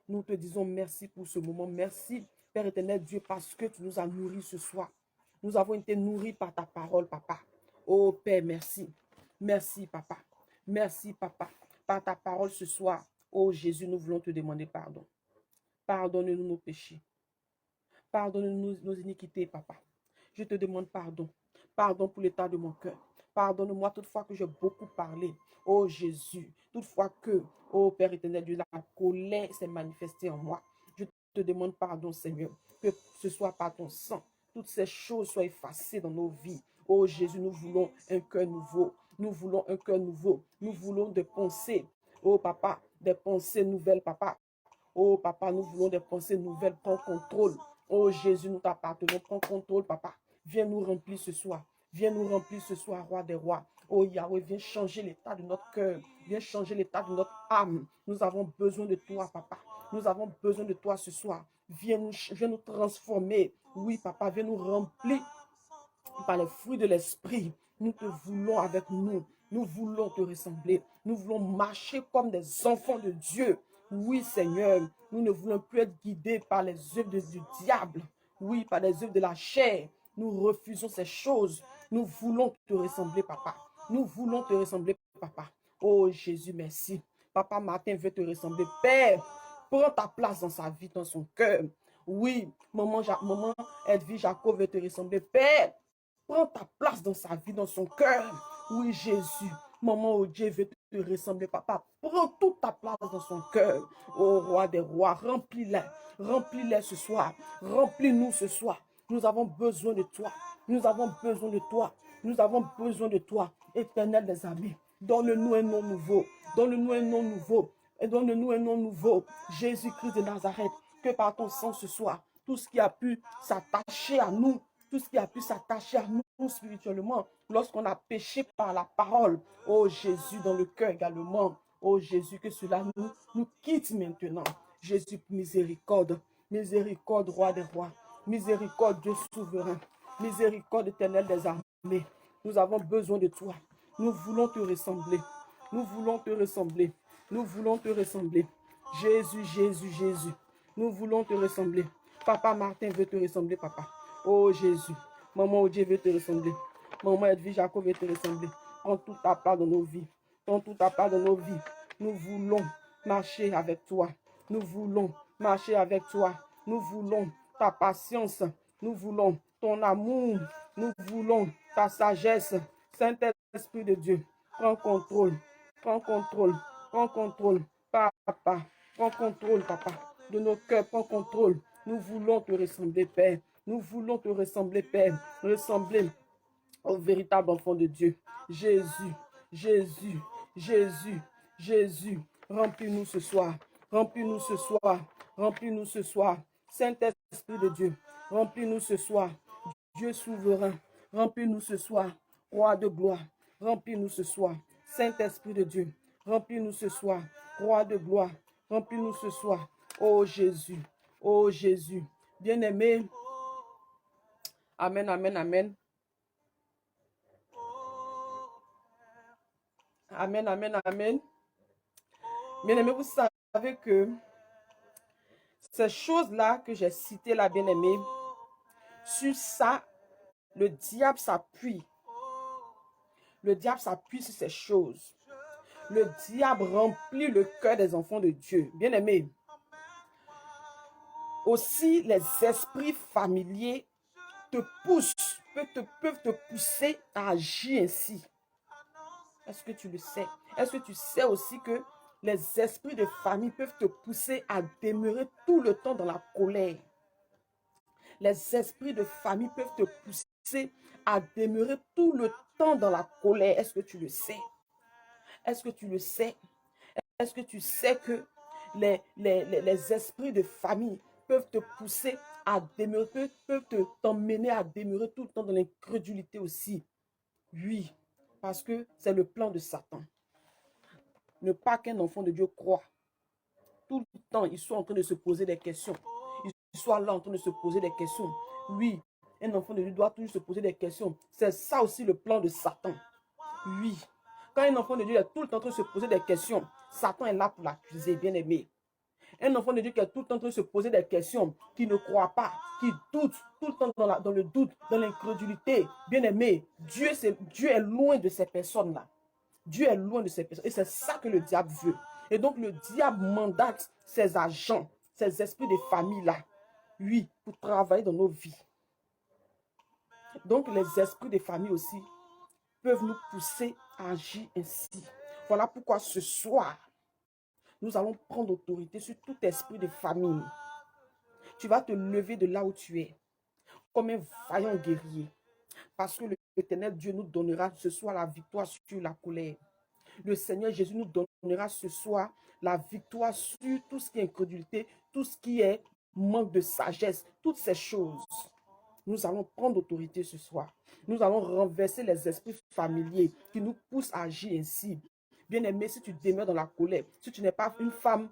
Nous te disons merci pour ce moment. Merci Père éternel Dieu parce que tu nous as nourris ce soir. Nous avons été nourris par ta parole, Papa. Oh Père, merci. Merci, Papa. Merci, Papa. Par ta parole ce soir, oh Jésus, nous voulons te demander pardon. Pardonne-nous nos péchés. Pardonne-nous nos iniquités, Papa. Je te demande pardon. Pardon pour l'état de mon cœur. Pardonne-moi toutefois que j'ai beaucoup parlé. Oh Jésus, toutefois que, oh Père éternel Dieu, la colère s'est manifestée en moi. Je te demande pardon, Seigneur, que ce soit par ton sang. Toutes ces choses soient effacées dans nos vies. Oh Jésus, nous voulons un cœur nouveau. Nous voulons un cœur nouveau. Nous voulons des pensées. Oh Papa, des pensées nouvelles, Papa. Oh Papa, nous voulons des pensées nouvelles. Prends contrôle. Oh Jésus, nous t'appartenons. Prends contrôle, Papa. Viens nous remplir ce soir. Viens nous remplir ce soir, Roi des rois. Oh Yahweh, viens changer l'état de notre cœur. Viens changer l'état de notre âme. Nous avons besoin de toi, Papa. Nous avons besoin de toi ce soir. Viens nous transformer. Oui, Papa, viens nous remplir par les fruits de l'esprit. Nous te voulons avec nous. Nous voulons te ressembler. Nous voulons marcher comme des enfants de Dieu. Oui, Seigneur, nous ne voulons plus être guidés par les œuvres du diable. Oui, par les œuvres de la chair. Nous refusons ces choses. Nous voulons te ressembler, Papa. Nous voulons te ressembler, Papa. Oh, Jésus, merci. Papa Martin veut te ressembler. Père, prends ta place dans sa vie, dans son cœur. Oui, maman Edwige Jacob veut te ressembler. Père, prends ta place dans sa vie, dans son cœur. Oui, Jésus. Maman Odie veut te ressembler, Papa. Prends toute ta place dans son cœur. Oh, Roi des rois, remplis-les. Remplis-les ce soir. Remplis-nous ce soir. Nous avons besoin de toi. Nous avons besoin de toi. Nous avons besoin de toi, Éternel des amis. Donne-nous un nom nouveau. Donne-nous un nom nouveau. Et donne-nous un nom nouveau. Jésus-Christ de Nazareth. Que par ton sang ce soir, tout ce qui a pu s'attacher à nous, tout ce qui a pu s'attacher à nous spirituellement, lorsqu'on a péché par la parole, oh Jésus, dans le cœur également, oh Jésus, que cela nous quitte maintenant. Jésus, miséricorde, miséricorde, Roi des rois, miséricorde, Dieu souverain, miséricorde éternelle des armées. Nous avons besoin de toi. Nous voulons te ressembler. Nous voulons te ressembler. Nous voulons te ressembler. Jésus, Jésus, Jésus. Nous voulons te ressembler. Papa Martin veut te ressembler, Papa. Oh Jésus. Maman Odie veut te ressembler. Maman Edwige Jacob veut te ressembler. Prends toute ta part dans nos vies. Prends toute ta part dans nos vies. Nous voulons marcher avec toi. Nous voulons marcher avec toi. Nous voulons ta patience. Nous voulons ton amour, nous voulons ta sagesse. Saint-Esprit de Dieu, prends contrôle, prends contrôle, prends contrôle, papa, prends contrôle, papa, de nos cœurs, prends contrôle. Nous voulons te ressembler, Père. Nous voulons te ressembler, Père. Ressembler au véritable enfant de Dieu. Jésus, Jésus, Jésus, Jésus, remplis-nous ce soir. Remplis-nous ce soir. Remplis-nous ce soir. Saint-Esprit de Dieu, remplis-nous ce soir. Dieu souverain, remplis-nous ce soir. Roi de gloire, remplis-nous ce soir. Saint-Esprit de Dieu, remplis-nous ce soir. Roi de gloire, remplis-nous ce soir. Oh Jésus, oh Jésus, bien-aimé. Amen, amen, amen. Amen, amen, amen. Bien-aimé, vous savez que ces choses-là que j'ai citées là, bien-aimé, sur ça, le diable s'appuie. Le diable s'appuie sur ces choses. Le diable remplit le cœur des enfants de Dieu. Bien-aimé, aussi les esprits familiers te poussent, peuvent te pousser à agir ainsi. Est-ce que tu le sais? Est-ce que tu sais aussi que les esprits de famille peuvent te pousser à demeurer tout le temps dans la colère? Les esprits de famille peuvent te pousser à demeurer tout le temps dans la colère. Est-ce que tu le sais? Est-ce que tu le sais? Est-ce que tu sais que les esprits de famille peuvent te pousser à demeurer, peuvent t'emmener à demeurer tout le temps dans l'incrédulité aussi? Oui, parce que c'est le plan de Satan. Ne pas qu'un enfant de Dieu croit. Tout le temps, ils sont en train de se poser des questions. Ils sont là en train de se poser des questions. Oui, un enfant de Dieu doit toujours se poser des questions. C'est ça aussi le plan de Satan. Oui. Quand un enfant de Dieu est tout le temps en train de se poser des questions, Satan est là pour l'accuser, bien aimé. Un enfant de Dieu qui est tout le temps en train de se poser des questions, qui ne croit pas, qui doute, tout le temps dans le doute, dans l'incrédulité, bien aimé, Dieu est loin de ces personnes-là. Dieu est loin de ces personnes. Et c'est ça que le diable veut. Et donc le diable mandate ses agents, ses esprits de famille-là, oui, pour travailler dans nos vies. Donc les esprits de famille aussi peuvent nous pousser à agir ainsi. Voilà pourquoi ce soir, nous allons prendre autorité sur tout esprit de famille. Tu vas te lever de là où tu es, comme un vaillant guerrier. Parce que l'Éternel Dieu nous donnera ce soir la victoire sur la colère. Le Seigneur Jésus nous donnera ce soir la victoire sur tout ce qui est incrédulité, tout ce qui est manque de sagesse, toutes ces choses. Nous allons prendre autorité ce soir. Nous allons renverser les esprits familiers qui nous poussent à agir ainsi. Bien-aimé, si tu demeures dans la colère, si tu n'es pas une femme,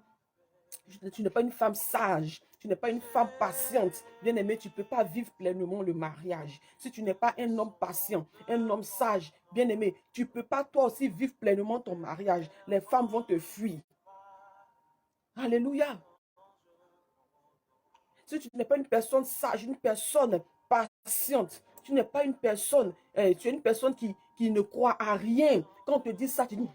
sage, tu n'es pas une femme patiente, bien-aimé, tu ne peux pas vivre pleinement le mariage. Si tu n'es pas un homme patient, un homme sage, bien-aimé, tu ne peux pas toi aussi vivre pleinement ton mariage. Les femmes vont te fuir. Alléluia. Si tu n'es pas une personne sage, une personne patiente, tu n'es pas une personne, tu es une personne qui ne croit à rien. Quand on te dit ça, tu dis,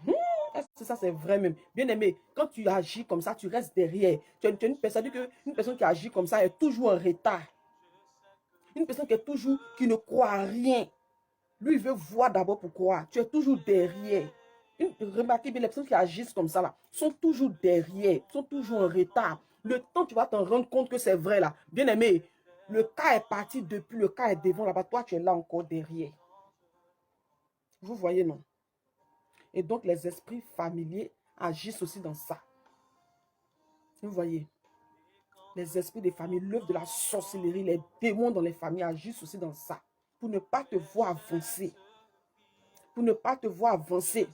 est-ce que ça c'est vrai même? Bien aimé, quand tu agis comme ça, tu restes derrière. Tu es une personne qui agit comme ça est toujours en retard. Une personne qui ne croit à rien. Lui, il veut voir d'abord pour croire. Tu es toujours derrière. Remarquez bien, les personnes qui agissent comme ça là, sont toujours derrière, sont toujours en retard. Le temps tu vas t'en rendre compte que c'est vrai là. Bien aimé, le cas est parti depuis, le cas est devant là-bas. Toi, tu es là encore derrière. Vous voyez, non? Et donc, les esprits familiers agissent aussi dans ça. Vous voyez? Les esprits des familles, l'œuvre de la sorcellerie, les démons dans les familles agissent aussi dans ça. Pour ne pas te voir avancer. Pour ne pas te voir avancer.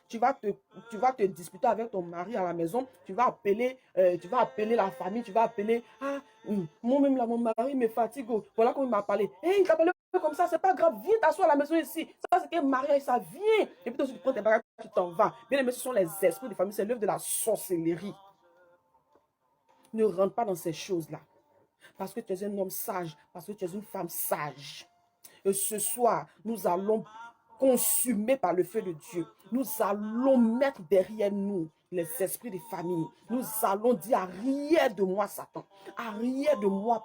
Tu vas te disputer avec ton mari à la maison, tu vas appeler la famille, tu vas appeler, moi-même là, mon mari me fatigue, voilà comment il m'a parlé. Il t'a parlé comme ça, c'est pas grave, viens t'asseoir à la maison ici. Ça, c'est qu'un mariage, ça vient. Et puis, toi, tu prends tes bagages, tu t'en vas. Bien aimé, ce sont les esprits de famille, c'est l'œuvre de la sorcellerie. Ne rentre pas dans ces choses-là. Parce que tu es un homme sage, parce que tu es une femme sage. Et ce soir, nous allons consumés par le feu de Dieu. Nous allons mettre derrière nous les esprits de famille. Nous allons dire arrière de moi, Satan. Arrière de moi,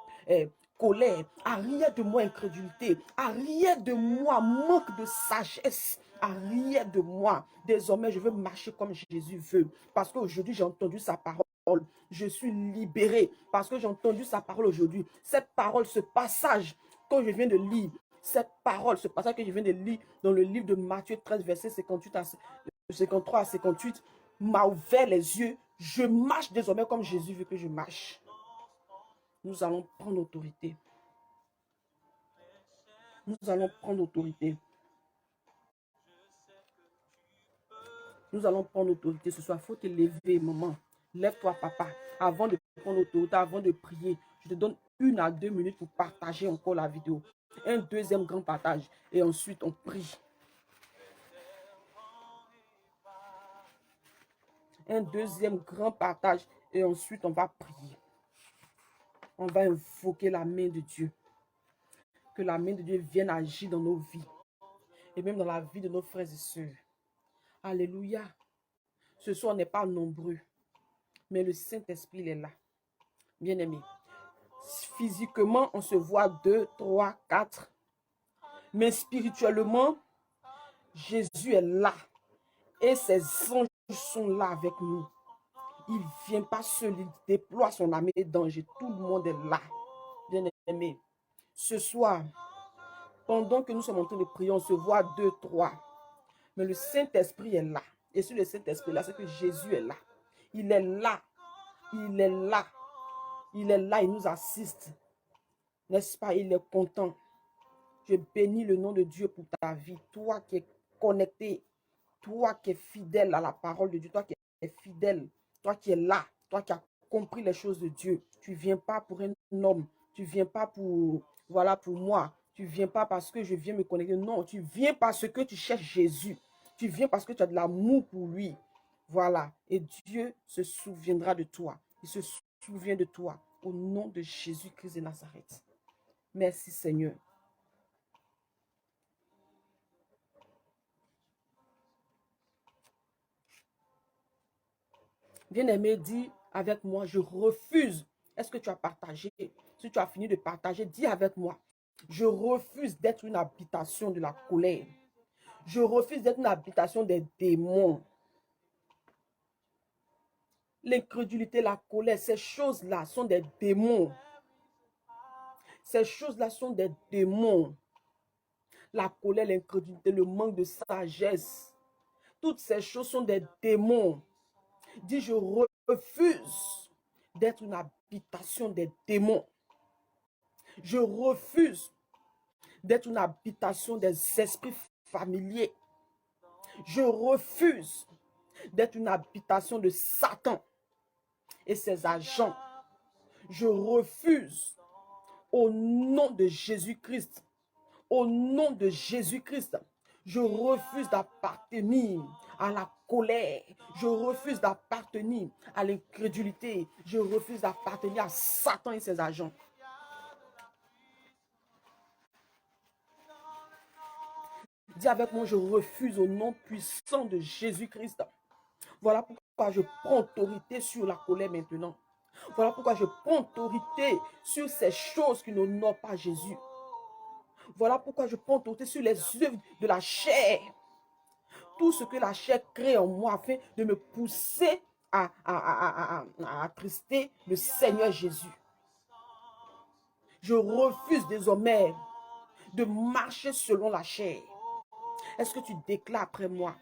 colère, arrière de moi incrédulité, arrière de moi manque de sagesse, arrière de moi. Désormais, je veux marcher comme Jésus veut, parce qu'aujourd'hui, j'ai entendu sa parole. Je suis libéré parce que j'ai entendu sa parole aujourd'hui. Cette parole, ce passage que je viens de lire, cette parole, ce passage que je viens de lire dans le livre de Matthieu 13, verset 53 à 58, m'a ouvert les yeux. Je marche désormais comme Jésus veut que je marche. Nous allons prendre autorité. Nous allons prendre autorité. Nous allons prendre autorité ce soir. Il faut te lever, maman. Lève-toi, papa. Avant de prendre autorité, avant de prier, je te donne 1 à 2 minutes pour partager encore la vidéo. Un deuxième grand partage. Et ensuite, on prie. Un deuxième grand partage. Et ensuite, on va prier. On va invoquer la main de Dieu. Que la main de Dieu vienne agir dans nos vies. Et même dans la vie de nos frères et sœurs. Alléluia. Ce soir, on n'est pas nombreux. Mais le Saint-Esprit, il est là. Bien-aimé. Physiquement, on se voit 2, 3, 4. Mais spirituellement, Jésus est là. Et ses anges sont là avec nous. Il ne vient pas seul, il déploie son armée d'anges. Tout le monde est là. Bien-aimé. Ce soir, pendant que nous sommes en train de prier, on se voit 2, 3. Mais le Saint-Esprit est là. Et sur le Saint-Esprit là, c'est que Jésus est là. Il est là. Il est là. Il est là, il nous assiste. N'est-ce pas? Il est content. Je bénis le nom de Dieu pour ta vie. Toi qui es connecté, toi qui es fidèle à la parole de Dieu, toi qui es fidèle, toi qui es là, toi qui as compris les choses de Dieu. Tu ne viens pas pour un homme. Tu ne viens pas pour, voilà, pour moi. Tu ne viens pas parce que je viens me connecter. Non, tu viens parce que tu cherches Jésus. Tu viens parce que tu as de l'amour pour lui. Voilà. Et Dieu se souviendra de toi. Il se souvient de toi. Au nom de Jésus-Christ de Nazareth. Merci Seigneur. Bien-aimé, dis avec moi, je refuse. Est-ce que tu as partagé? Si tu as fini de partager, dis avec moi. Je refuse d'être une habitation de la colère. Je refuse d'être une habitation des démons. L'incrédulité, la colère, ces choses-là sont des démons. Ces choses-là sont des démons. La colère, l'incrédulité, le manque de sagesse. Toutes ces choses sont des démons. Dis, je refuse d'être une habitation des démons. Je refuse d'être une habitation des esprits familiers. Je refuse d'être une habitation de Satan et ses agents. Je refuse au nom de Jésus-Christ. Au nom de Jésus-Christ, je refuse d'appartenir à la colère. Je refuse d'appartenir à l'incrédulité. Je refuse d'appartenir à Satan et ses agents. Dis avec moi, je refuse au nom puissant de Jésus-Christ. Voilà pourquoi je prends autorité sur la colère maintenant. Voilà pourquoi je prends autorité sur ces choses qui n'honorent pas Jésus. Voilà pourquoi je prends autorité sur les œuvres de la chair. Tout ce que la chair crée en moi afin de me pousser à attrister le Seigneur Jésus. Je refuse désormais de marcher selon la chair. Est-ce que tu déclares après moi?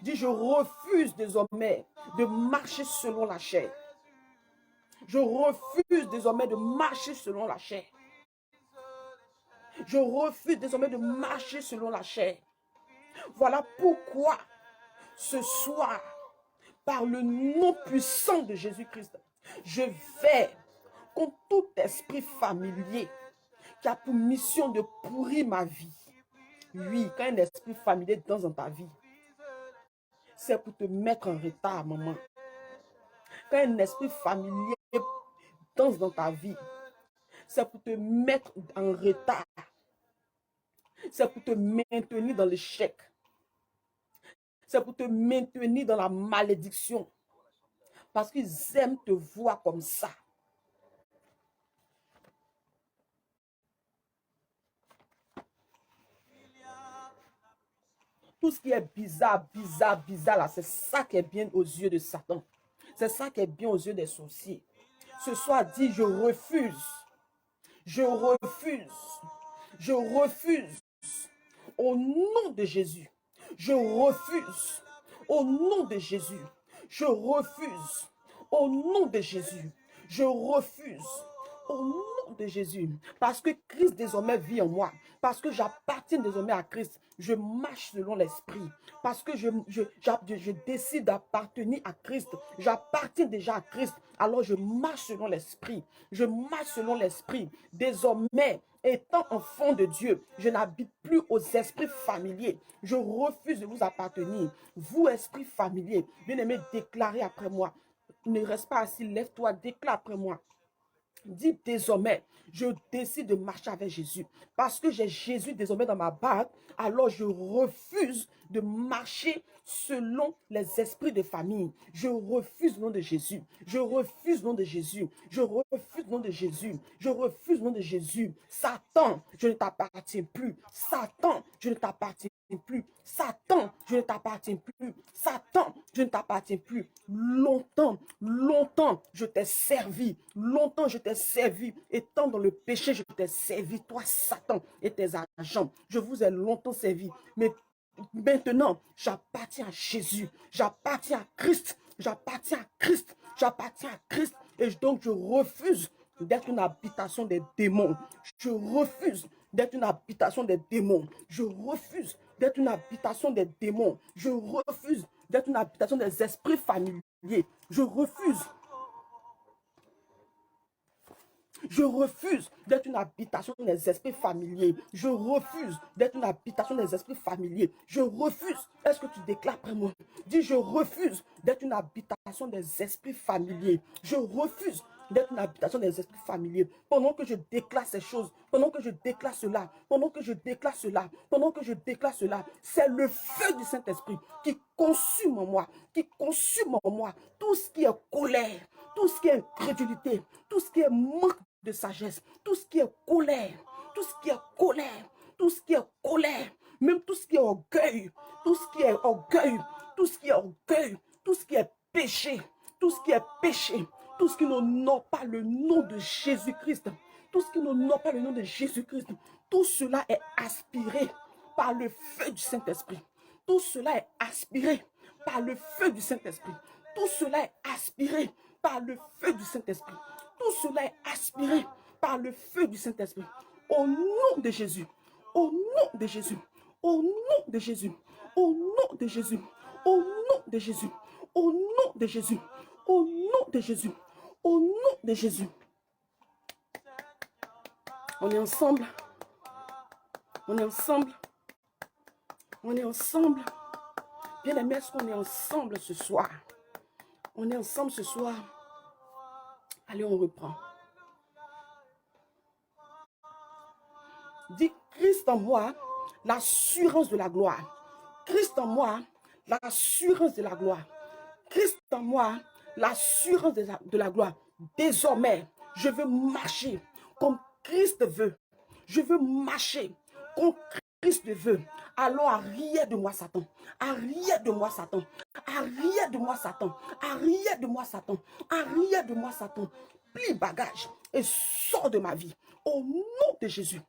Dis, je refuse désormais de marcher selon la chair. Je refuse désormais de marcher selon la chair. Je refuse désormais de marcher selon la chair. Voilà pourquoi ce soir, par le nom puissant de Jésus-Christ, je vais contre tout esprit familier qui a pour mission de pourrir ma vie. Oui, quand un esprit familier dans ta vie, c'est pour te mettre en retard, maman. Quand un esprit familier danse dans ta vie, c'est pour te mettre en retard. C'est pour te maintenir dans l'échec. C'est pour te maintenir dans la malédiction. Parce qu'ils aiment te voir comme ça. Tout ce qui est bizarre, bizarre, bizarre, là, c'est ça qui est bien aux yeux de Satan. C'est ça qui est bien aux yeux des sorciers. Ce soir, dis, je refuse. Je refuse. Je refuse. Au nom de Jésus. Je refuse. Au nom de Jésus. Je refuse. Au nom de Jésus. Je refuse. Au nom de Jésus. Parce que Christ désormais vit en moi. Parce que j'appartiens désormais à Christ. Je marche selon l'esprit. Parce que je décide d'appartenir à Christ. J'appartiens déjà à Christ. Alors je marche selon l'esprit. Je marche selon l'esprit. Désormais, étant enfant de Dieu, je n'habite plus aux esprits familiers. Je refuse de vous appartenir. Vous, esprits familiers, bien-aimés, déclarez après moi. Ne reste pas assis, lève-toi, déclare après moi. Dis désormais, je décide de marcher avec Jésus. Parce que j'ai Jésus désormais dans ma barque, alors je refuse de marcher selon les esprits de famille. Je refuse le nom de Jésus. Je refuse le nom de Jésus. Je refuse le nom de Jésus. Je refuse le nom de Jésus. Satan, je ne t'appartiens plus. Satan, je ne t'appartiens plus. Satan, je ne t'appartiens plus. Satan, je ne t'appartiens plus. Longtemps, longtemps, je t'ai servi. Longtemps, je t'ai servi. Étant dans le péché, je t'ai servi. Toi, Satan et tes agents. Je vous ai longtemps servi. Mais maintenant, j'appartiens à Jésus. J'appartiens à Christ. J'appartiens à Christ. J'appartiens à Christ. Et donc, je refuse d'être une habitation des démons. Je refuse d'être une habitation des démons. Je refuse d'être une habitation des démons. Je refuse d'être une habitation des esprits familiers. Je refuse. Je refuse d'être une habitation des esprits familiers. Je refuse d'être une habitation des esprits familiers. Je refuse. Est-ce que tu déclares après moi? Dis, je refuse d'être une habitation des esprits familiers. Je refuse d'être une habitation des esprits familiers. Pendant que je déclare ces choses, pendant que je déclare cela, pendant que je déclare cela, pendant que je déclare cela, c'est le feu du Saint-Esprit qui consume en moi, tout ce qui est colère, tout ce qui est incrédulité, tout ce qui est manque de sagesse, tout ce qui est colère, tout ce qui est colère, tout ce qui est colère, même tout ce qui est orgueil, tout ce qui est orgueil, tout ce qui est orgueil, tout ce qui est péché, tout ce qui est péché, tout ce qui n'honore pas le nom de Jésus-Christ, tout ce qui n'honore pas le nom de Jésus-Christ, tout cela est aspiré par le feu du Saint-Esprit. Tout cela est aspiré par le feu du Saint-Esprit. Tout cela est aspiré par le feu du Saint-Esprit. Tout cela est aspiré par le feu du Saint-Esprit. Au nom de Jésus. Au nom de Jésus. Au nom de Jésus. Au nom de Jésus. Au nom de Jésus. Au nom de Jésus. Au nom de Jésus. Au nom de Jésus. On est ensemble. On est ensemble. On est ensemble. Bien aimé, est-ce qu'on est ensemble ce soir? On est ensemble ce soir. Allez, on reprend. Dis Christ en moi, l'assurance de la gloire. Christ en moi, l'assurance de la gloire. Christ en moi, l'assurance de la gloire. Désormais, je veux marcher comme Christ veut. Je veux marcher comme Christ veut. Alors arrière de moi, Satan. Arrière de moi, Satan. Arrière de moi, Satan. Arrière de moi, Satan. Arrière de moi, Satan. Plie bagage et sors de ma vie. Au nom de Jésus.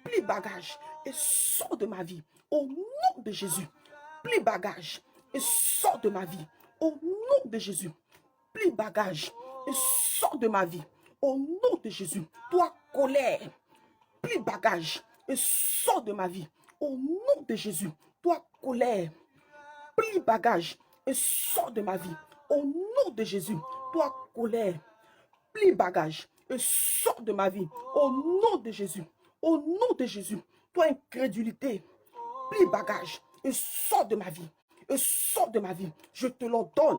Plie bagage et sors de ma vie. Au nom de Jésus. Plie bagage et sors de ma vie. Au nom de Jésus. Plie bagage et sors de ma vie. Au nom de Jésus. Toi, colère, plie bagage et sors de ma vie. Au nom de Jésus. Toi, colère, plie bagage et sors de ma vie. Au nom de Jésus. Toi, colère, plie bagage et sors de ma vie. Au nom de Jésus. Au nom de Jésus. Toi, incrédulité, plie bagage et sors de ma vie. Et sors de ma vie. Je te l'ordonne.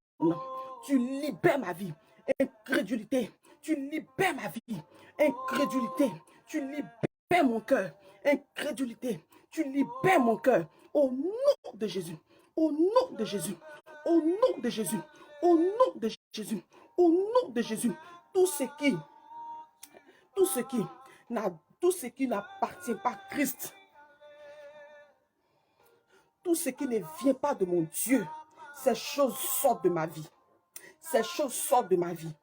Tu libères ma vie. Incrédulité, tu libères ma vie. Incrédulité, tu libères mon cœur. Incrédulité, tu libères mon cœur. Au nom de Jésus. Au nom de Jésus. Au nom de Jésus. Au nom de Jésus. Au nom de Jésus. Tout ce qui n'appartient pas à Christ, Tout ce qui ne vient pas de mon Dieu, ces choses sortent de ma vie. Ces choses sortent de ma vie.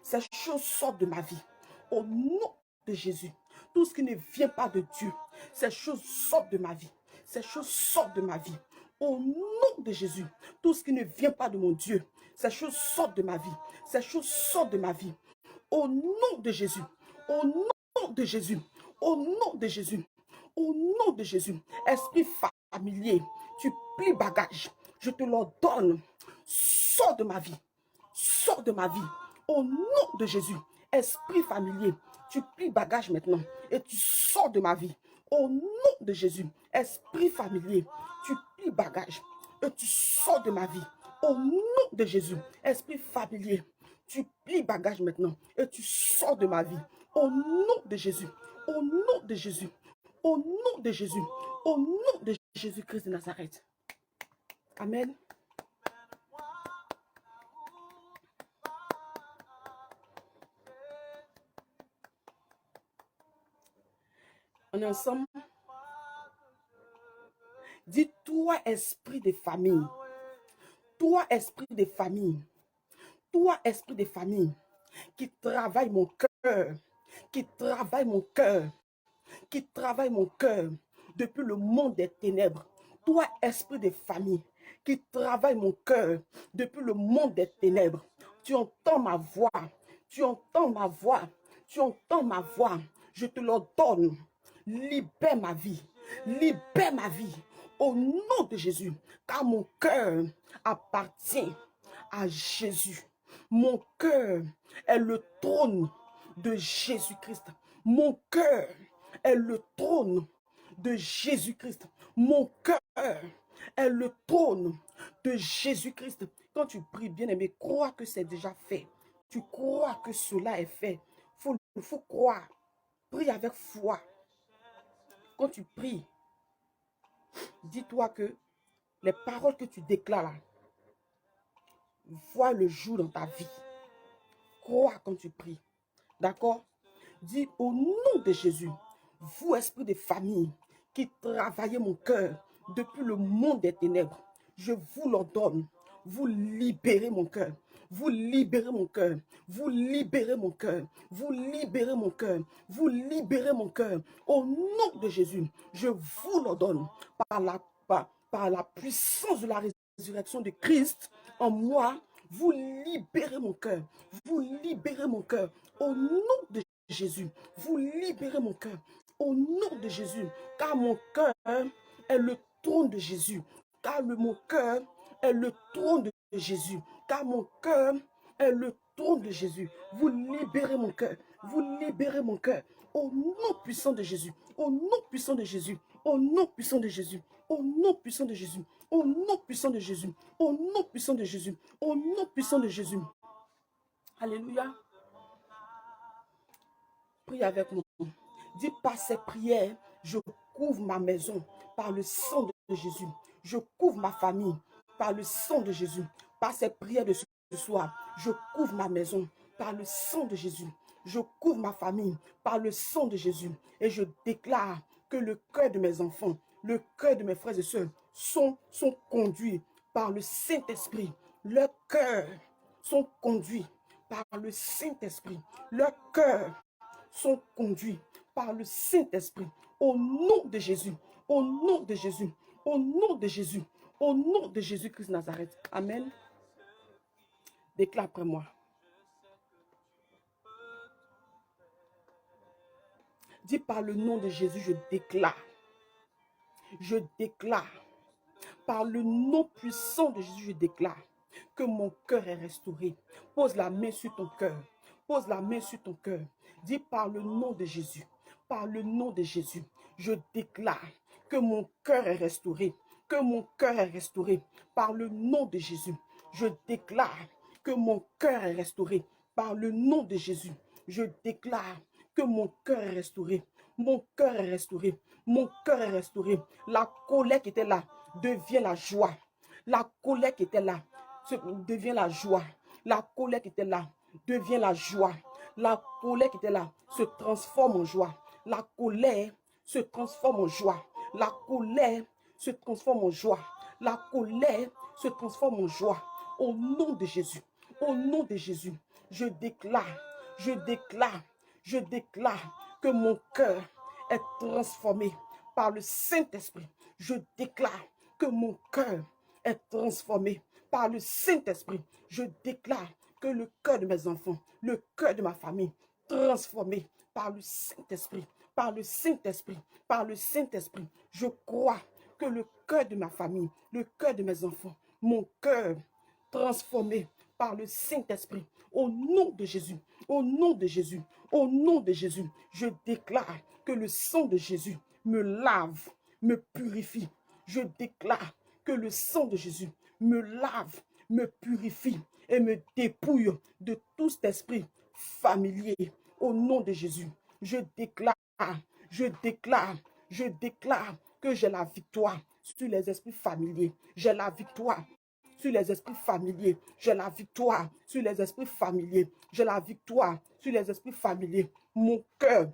Ces choses sortent de ma vie. Au nom de Jésus, tout ce qui ne vient pas de Dieu, ces choses sortent de ma vie. Ces choses sortent de ma vie. Au nom de Jésus, tout ce qui ne vient pas de mon Dieu, ces choses sortent de ma vie. Ces choses sortent de ma vie. Au nom de Jésus. Au nom de Jésus. Au nom de Jésus. Au nom de Jésus. Esprit familier, tu plies bagage. Je te l'ordonne. Sors de ma vie. Sors de ma vie. Au nom de Jésus. Esprit familier, tu plies bagage maintenant et tu sors de ma vie. Au nom de Jésus. Esprit familier, tu plies bagage et tu sors de ma vie. Au nom de Jésus. Esprit familier, tu plies bagage maintenant et tu sors de ma vie. Au nom de Jésus. Au nom de Jésus. Au nom de Jésus. Au nom de Jésus-Christ de Nazareth. Amen. On est ensemble. Dis, toi, esprit de famille. Toi, esprit de famille. Toi, esprit de famille, qui travaille mon cœur, qui travaille mon cœur, qui travaille mon cœur depuis le monde des ténèbres. Toi, esprit de famille, qui travaille mon cœur depuis le monde des ténèbres. Tu entends ma voix, tu entends ma voix, tu entends ma voix. Je te l'ordonne. Libère ma vie, libère ma vie au nom de Jésus, car mon cœur appartient à Jésus. Mon cœur est le trône de Jésus-Christ. Mon cœur est le trône de Jésus-Christ. Mon cœur est le trône de Jésus-Christ. Quand tu pries, bien-aimé, crois que c'est déjà fait. Tu crois que cela est fait. Il faut croire. Prie avec foi. Quand tu pries, dis-toi que les paroles que tu déclares voient le jour dans ta vie. Crois quand tu pries. D'accord? Dis au nom de Jésus, vous, esprit de famille, qui travaillez mon cœur depuis le monde des ténèbres, je vous l'ordonne. Vous libérez mon cœur. Vous libérez mon cœur. Vous libérez mon cœur. Vous libérez mon cœur. Vous libérez mon cœur. Au nom de Jésus, je vous l'ordonne par la puissance de la résurrection de Christ en moi. Vous libérez mon cœur. Vous libérez mon cœur. Au nom de Jésus, vous libérez mon cœur. Au nom de Jésus, car mon cœur est le trône de Jésus. Car mon cœur est le trône de Jésus. Car mon cœur est le trône de Jésus. Vous libérez mon cœur. Vous libérez mon cœur. Au nom puissant de Jésus. Au nom puissant de Jésus. Au nom puissant de Jésus. Au nom puissant de Jésus. Au nom puissant de Jésus. Au nom puissant de Jésus. Au nom puissant de Jésus. Alléluia. Prie avec moi. Dis par ces prières, je couvre ma maison par le sang de Jésus. Je couvre ma famille par le sang de Jésus. Par ces prières de ce soir, je couvre ma maison par le sang de Jésus. Je couvre ma famille par le sang de Jésus. Et je déclare que le cœur de mes enfants, le cœur de mes frères et sœurs sont conduits par le Saint-Esprit. Leurs cœurs sont conduits par le Saint-Esprit. Leurs cœurs sont conduits par le Saint-Esprit. Au nom de Jésus. Au nom de Jésus. Au nom de Jésus. Au nom de Jésus-Christ Nazareth. Amen. Déclare après moi. Dis par le nom de Jésus, je déclare. Je déclare. Par le nom puissant de Jésus, je déclare que mon cœur est restauré. Pose la main sur ton cœur. Pose la main sur ton cœur. Dis par le nom de Jésus. Par le nom de Jésus, je déclare que mon cœur est restauré. Que mon cœur est restauré. Par le nom de Jésus, je déclare que mon cœur est restauré. Par le nom de Jésus, je déclare que mon cœur est restauré. Mon cœur est restauré. Mon cœur est restauré. La colère qui était là devient la joie. La colère qui était là devient la joie. La colère qui était là devient la joie. La colère qui était là se transforme en joie. La colère se transforme en joie. La colère se transforme en joie. La colère se transforme en joie. Au nom de Jésus, au nom de Jésus, je déclare, je déclare, je déclare que mon cœur est transformé par le Saint-Esprit. Je déclare que mon cœur est transformé par le Saint-Esprit. Je déclare que le cœur de mes enfants, le cœur de ma famille, transformé par le Saint-Esprit, par le Saint-Esprit, par le Saint-Esprit. Je crois que le cœur de ma famille, le cœur de mes enfants, mon cœur transformé par le Saint-Esprit, au nom de Jésus, au nom de Jésus, au nom de Jésus, je déclare que le sang de Jésus me lave, me purifie. Je déclare que le sang de Jésus me lave, me purifie et me dépouille de tout cet esprit familier. Au nom de Jésus, je déclare, je déclare, je déclare que j'ai la victoire sur les esprits familiers. J'ai la victoire sur les esprits familiers. J'ai la victoire sur les esprits familiers. J'ai la victoire sur les esprits familiers. Mon cœur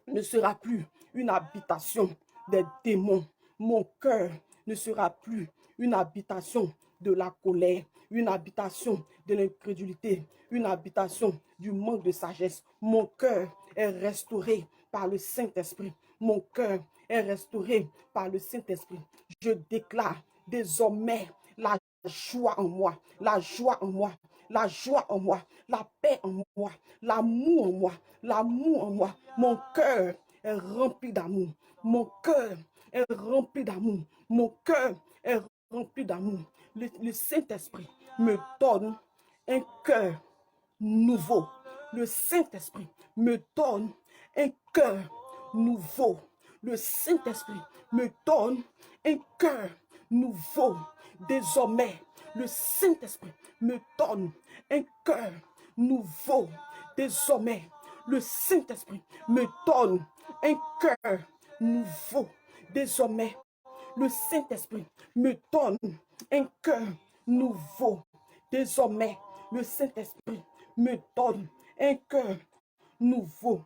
ne sera plus une habitation des démons. Mon cœur ne sera plus une habitation de la colère, une habitation de l'incrédulité, une habitation du manque de sagesse. Mon cœur est restauré par le Saint-Esprit. Mon cœur est restauré par le Saint-Esprit. Je déclare désormais la joie en moi, la joie en moi, la joie en moi, la paix en moi, l'amour en moi, l'amour en moi. Mon cœur est rempli d'amour. Mon cœur est rempli d'amour. Mon cœur est rempli d'amour. Le Saint-Esprit me donne un cœur nouveau. Le Saint-Esprit me donne un cœur nouveau. Le Saint-Esprit me donne un cœur nouveau. Désormais, le Saint-Esprit me donne un cœur nouveau. Désormais, le Saint-Esprit me donne un cœur nouveau. Désormais, le Saint-Esprit me donne un cœur nouveau. Désormais, le Saint-Esprit me donne un cœur nouveau.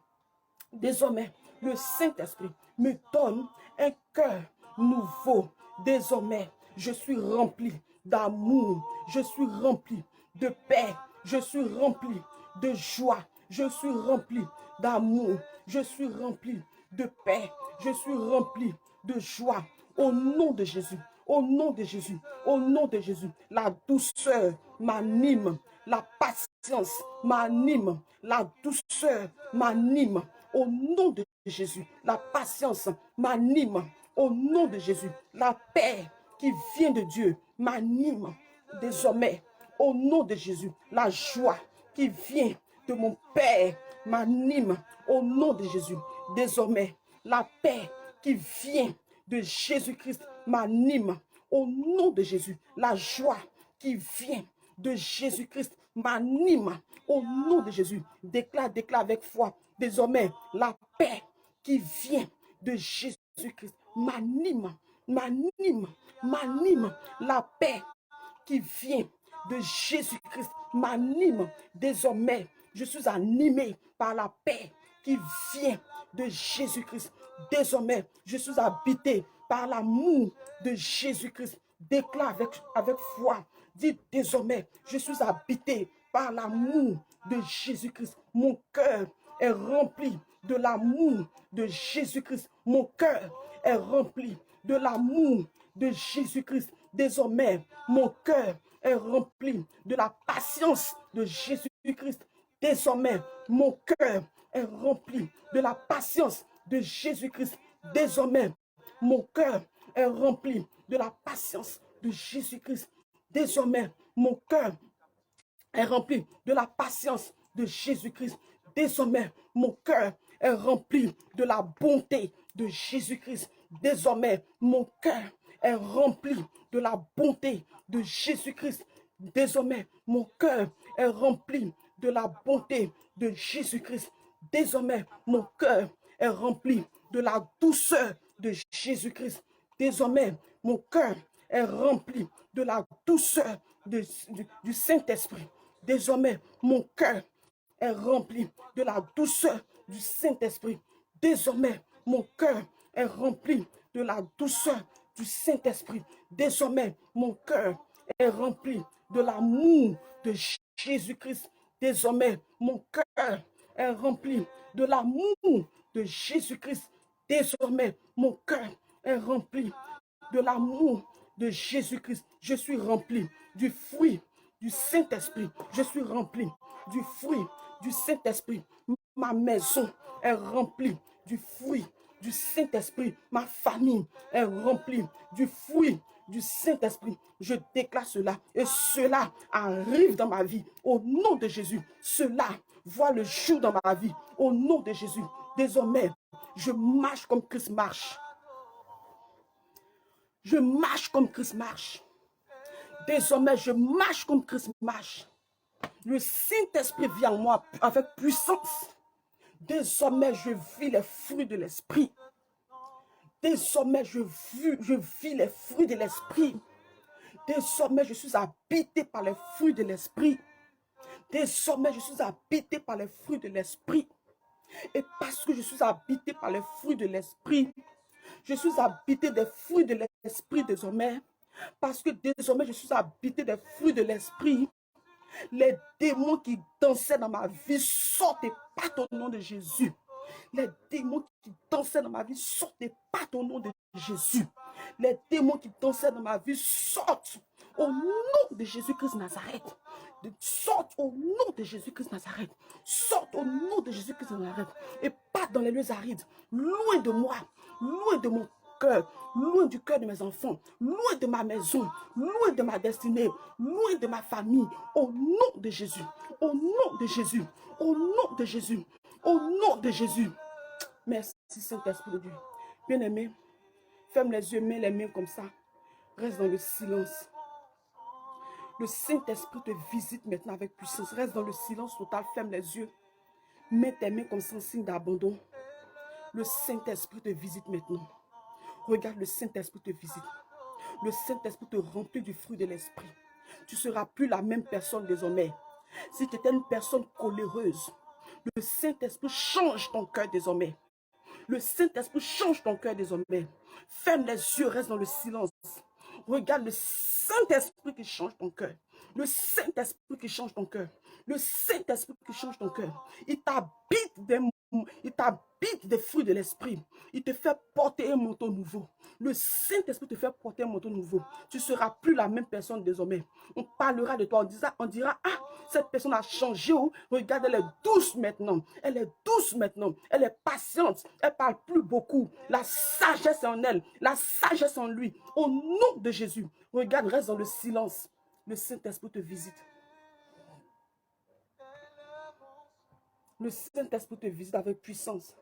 Désormais, le Saint-Esprit me donne un cœur nouveau. Désormais, je suis rempli d'amour. Je suis rempli de paix. Je suis rempli de joie. Je suis rempli d'amour. Je suis rempli de paix. Je suis rempli de joie. Au nom de Jésus. Au nom de Jésus. Au nom de Jésus. La douceur m'anime. La patience m'anime. La douceur m'anime. Au nom de Jésus, la patience m'anime. Au nom de Jésus, la paix qui vient de Dieu m'anime. Désormais, au nom de Jésus, la joie qui vient de mon Père m'anime. Au nom de Jésus, désormais, la paix qui vient de Jésus-Christ m'anime. Au nom de Jésus, la joie qui vient de Jésus-Christ m'anime. Au nom de Jésus, déclare avec foi. Désormais, la paix qui vient de Jésus-Christ m'anime, m'anime, m'anime. La paix qui vient de Jésus-Christ m'anime. Désormais, je suis animé par la paix qui vient de Jésus-Christ. Désormais, je suis habité par l'amour de Jésus-Christ. Déclare avec foi. Dis désormais, je suis habité par l'amour de Jésus-Christ. Mon cœur est rempli de l'amour de Jésus-Christ. Mon cœur est rempli de l'amour de Jésus-Christ. Désormais, mon cœur est rempli de la patience de Jésus-Christ. Désormais, mon cœur est rempli de la patience de Jésus-Christ. Désormais, mon cœur est rempli de la patience de Jésus-Christ. Désormais, mon cœur est rempli de la patience de Jésus-Christ. Désormais, mon cœur est rempli de la bonté de Jésus-Christ. Désormais, mon cœur est rempli de la bonté de Jésus-Christ. Désormais, mon cœur est rempli de la bonté de Jésus-Christ. Désormais, mon cœur est rempli de la douceur de Jésus-Christ. Désormais, mon cœur est rempli de la douceur du Saint-Esprit. Désormais, mon cœur est rempli de la douceur du Saint-Esprit. Désormais, mon cœur est rempli de la douceur du Saint-Esprit. Désormais, mon cœur est rempli de l'amour de Jésus-Christ. Désormais, mon cœur est rempli de l'amour de Jésus-Christ. Désormais, mon cœur est rempli de l'amour de Jésus-Christ. Je suis rempli du fruit du Saint-Esprit. Je suis rempli du fruit du Saint-Esprit. Ma maison est remplie du fruit du Saint-Esprit. Ma famille est remplie du fruit du Saint-Esprit. Je déclare cela et cela arrive dans ma vie au nom de Jésus. Cela voit le jour dans ma vie au nom de Jésus. Désormais, je marche comme Christ marche. Je marche comme Christ marche. Désormais, je marche comme Christ marche. Le Saint-Esprit vient en moi avec puissance. Désormais, je vis les fruits de l'Esprit. Désormais, je vis les fruits de l'Esprit. Désormais, je suis habité par les fruits de l'Esprit. Désormais, je suis habité par les fruits de l'Esprit. Et parce que je suis habité par les fruits de l'Esprit, je suis habité des fruits de l'Esprit désormais. Parce que désormais, je suis habité des fruits de l'Esprit. Les démons qui dansaient dans ma vie sortent et partent au nom de Jésus. Les démons qui dansaient dans ma vie sortent et partent au nom de Jésus. Les démons qui dansaient dans ma vie sortent au nom de Jésus-Christ Nazareth. Sortent au nom de Jésus-Christ Nazareth. Sortent au nom de Jésus-Christ Nazareth. Et partent dans les lieux arides. Loin de moi. Loin de mon cœur. Loin du cœur de mes enfants. Loin de ma maison. Loin de ma destinée. Loin de ma famille. Au nom de Jésus. Au nom de Jésus. Au nom de Jésus. Au nom de Jésus. Merci Saint-Esprit de Dieu. Bien-aimé, ferme les yeux, mets les mains comme ça. Reste dans le silence. Le Saint-Esprit te visite maintenant avec puissance. Reste dans le silence total, ferme les yeux. Mets tes mains comme ça en signe d'abandon. Le Saint-Esprit te visite maintenant. Regarde, le Saint-Esprit te visite. Le Saint-Esprit te remplit du fruit de l'Esprit. Tu ne seras plus la même personne désormais. Si tu étais une personne coléreuse, le Saint-Esprit change ton cœur désormais. Le Saint-Esprit change ton cœur désormais. Ferme les yeux, reste dans le silence. Regarde le Saint-Esprit qui change ton cœur. Le Saint-Esprit qui change ton cœur. Le Saint-Esprit qui change ton cœur. Il t'habite des fruits de l'Esprit. Il te fait porter un manteau nouveau. Le Saint-Esprit te fait porter un manteau nouveau. Tu ne seras plus la même personne désormais. On parlera de toi. On dira, ah, cette personne a changé. Oh. Regarde, elle est douce maintenant. Elle est douce maintenant. Elle est patiente. Elle ne parle plus beaucoup. La sagesse est en elle. La sagesse en lui. Au nom de Jésus. Regarde, reste dans le silence. Le Saint-Esprit te visite. Le Saint-Esprit te visite avec puissance.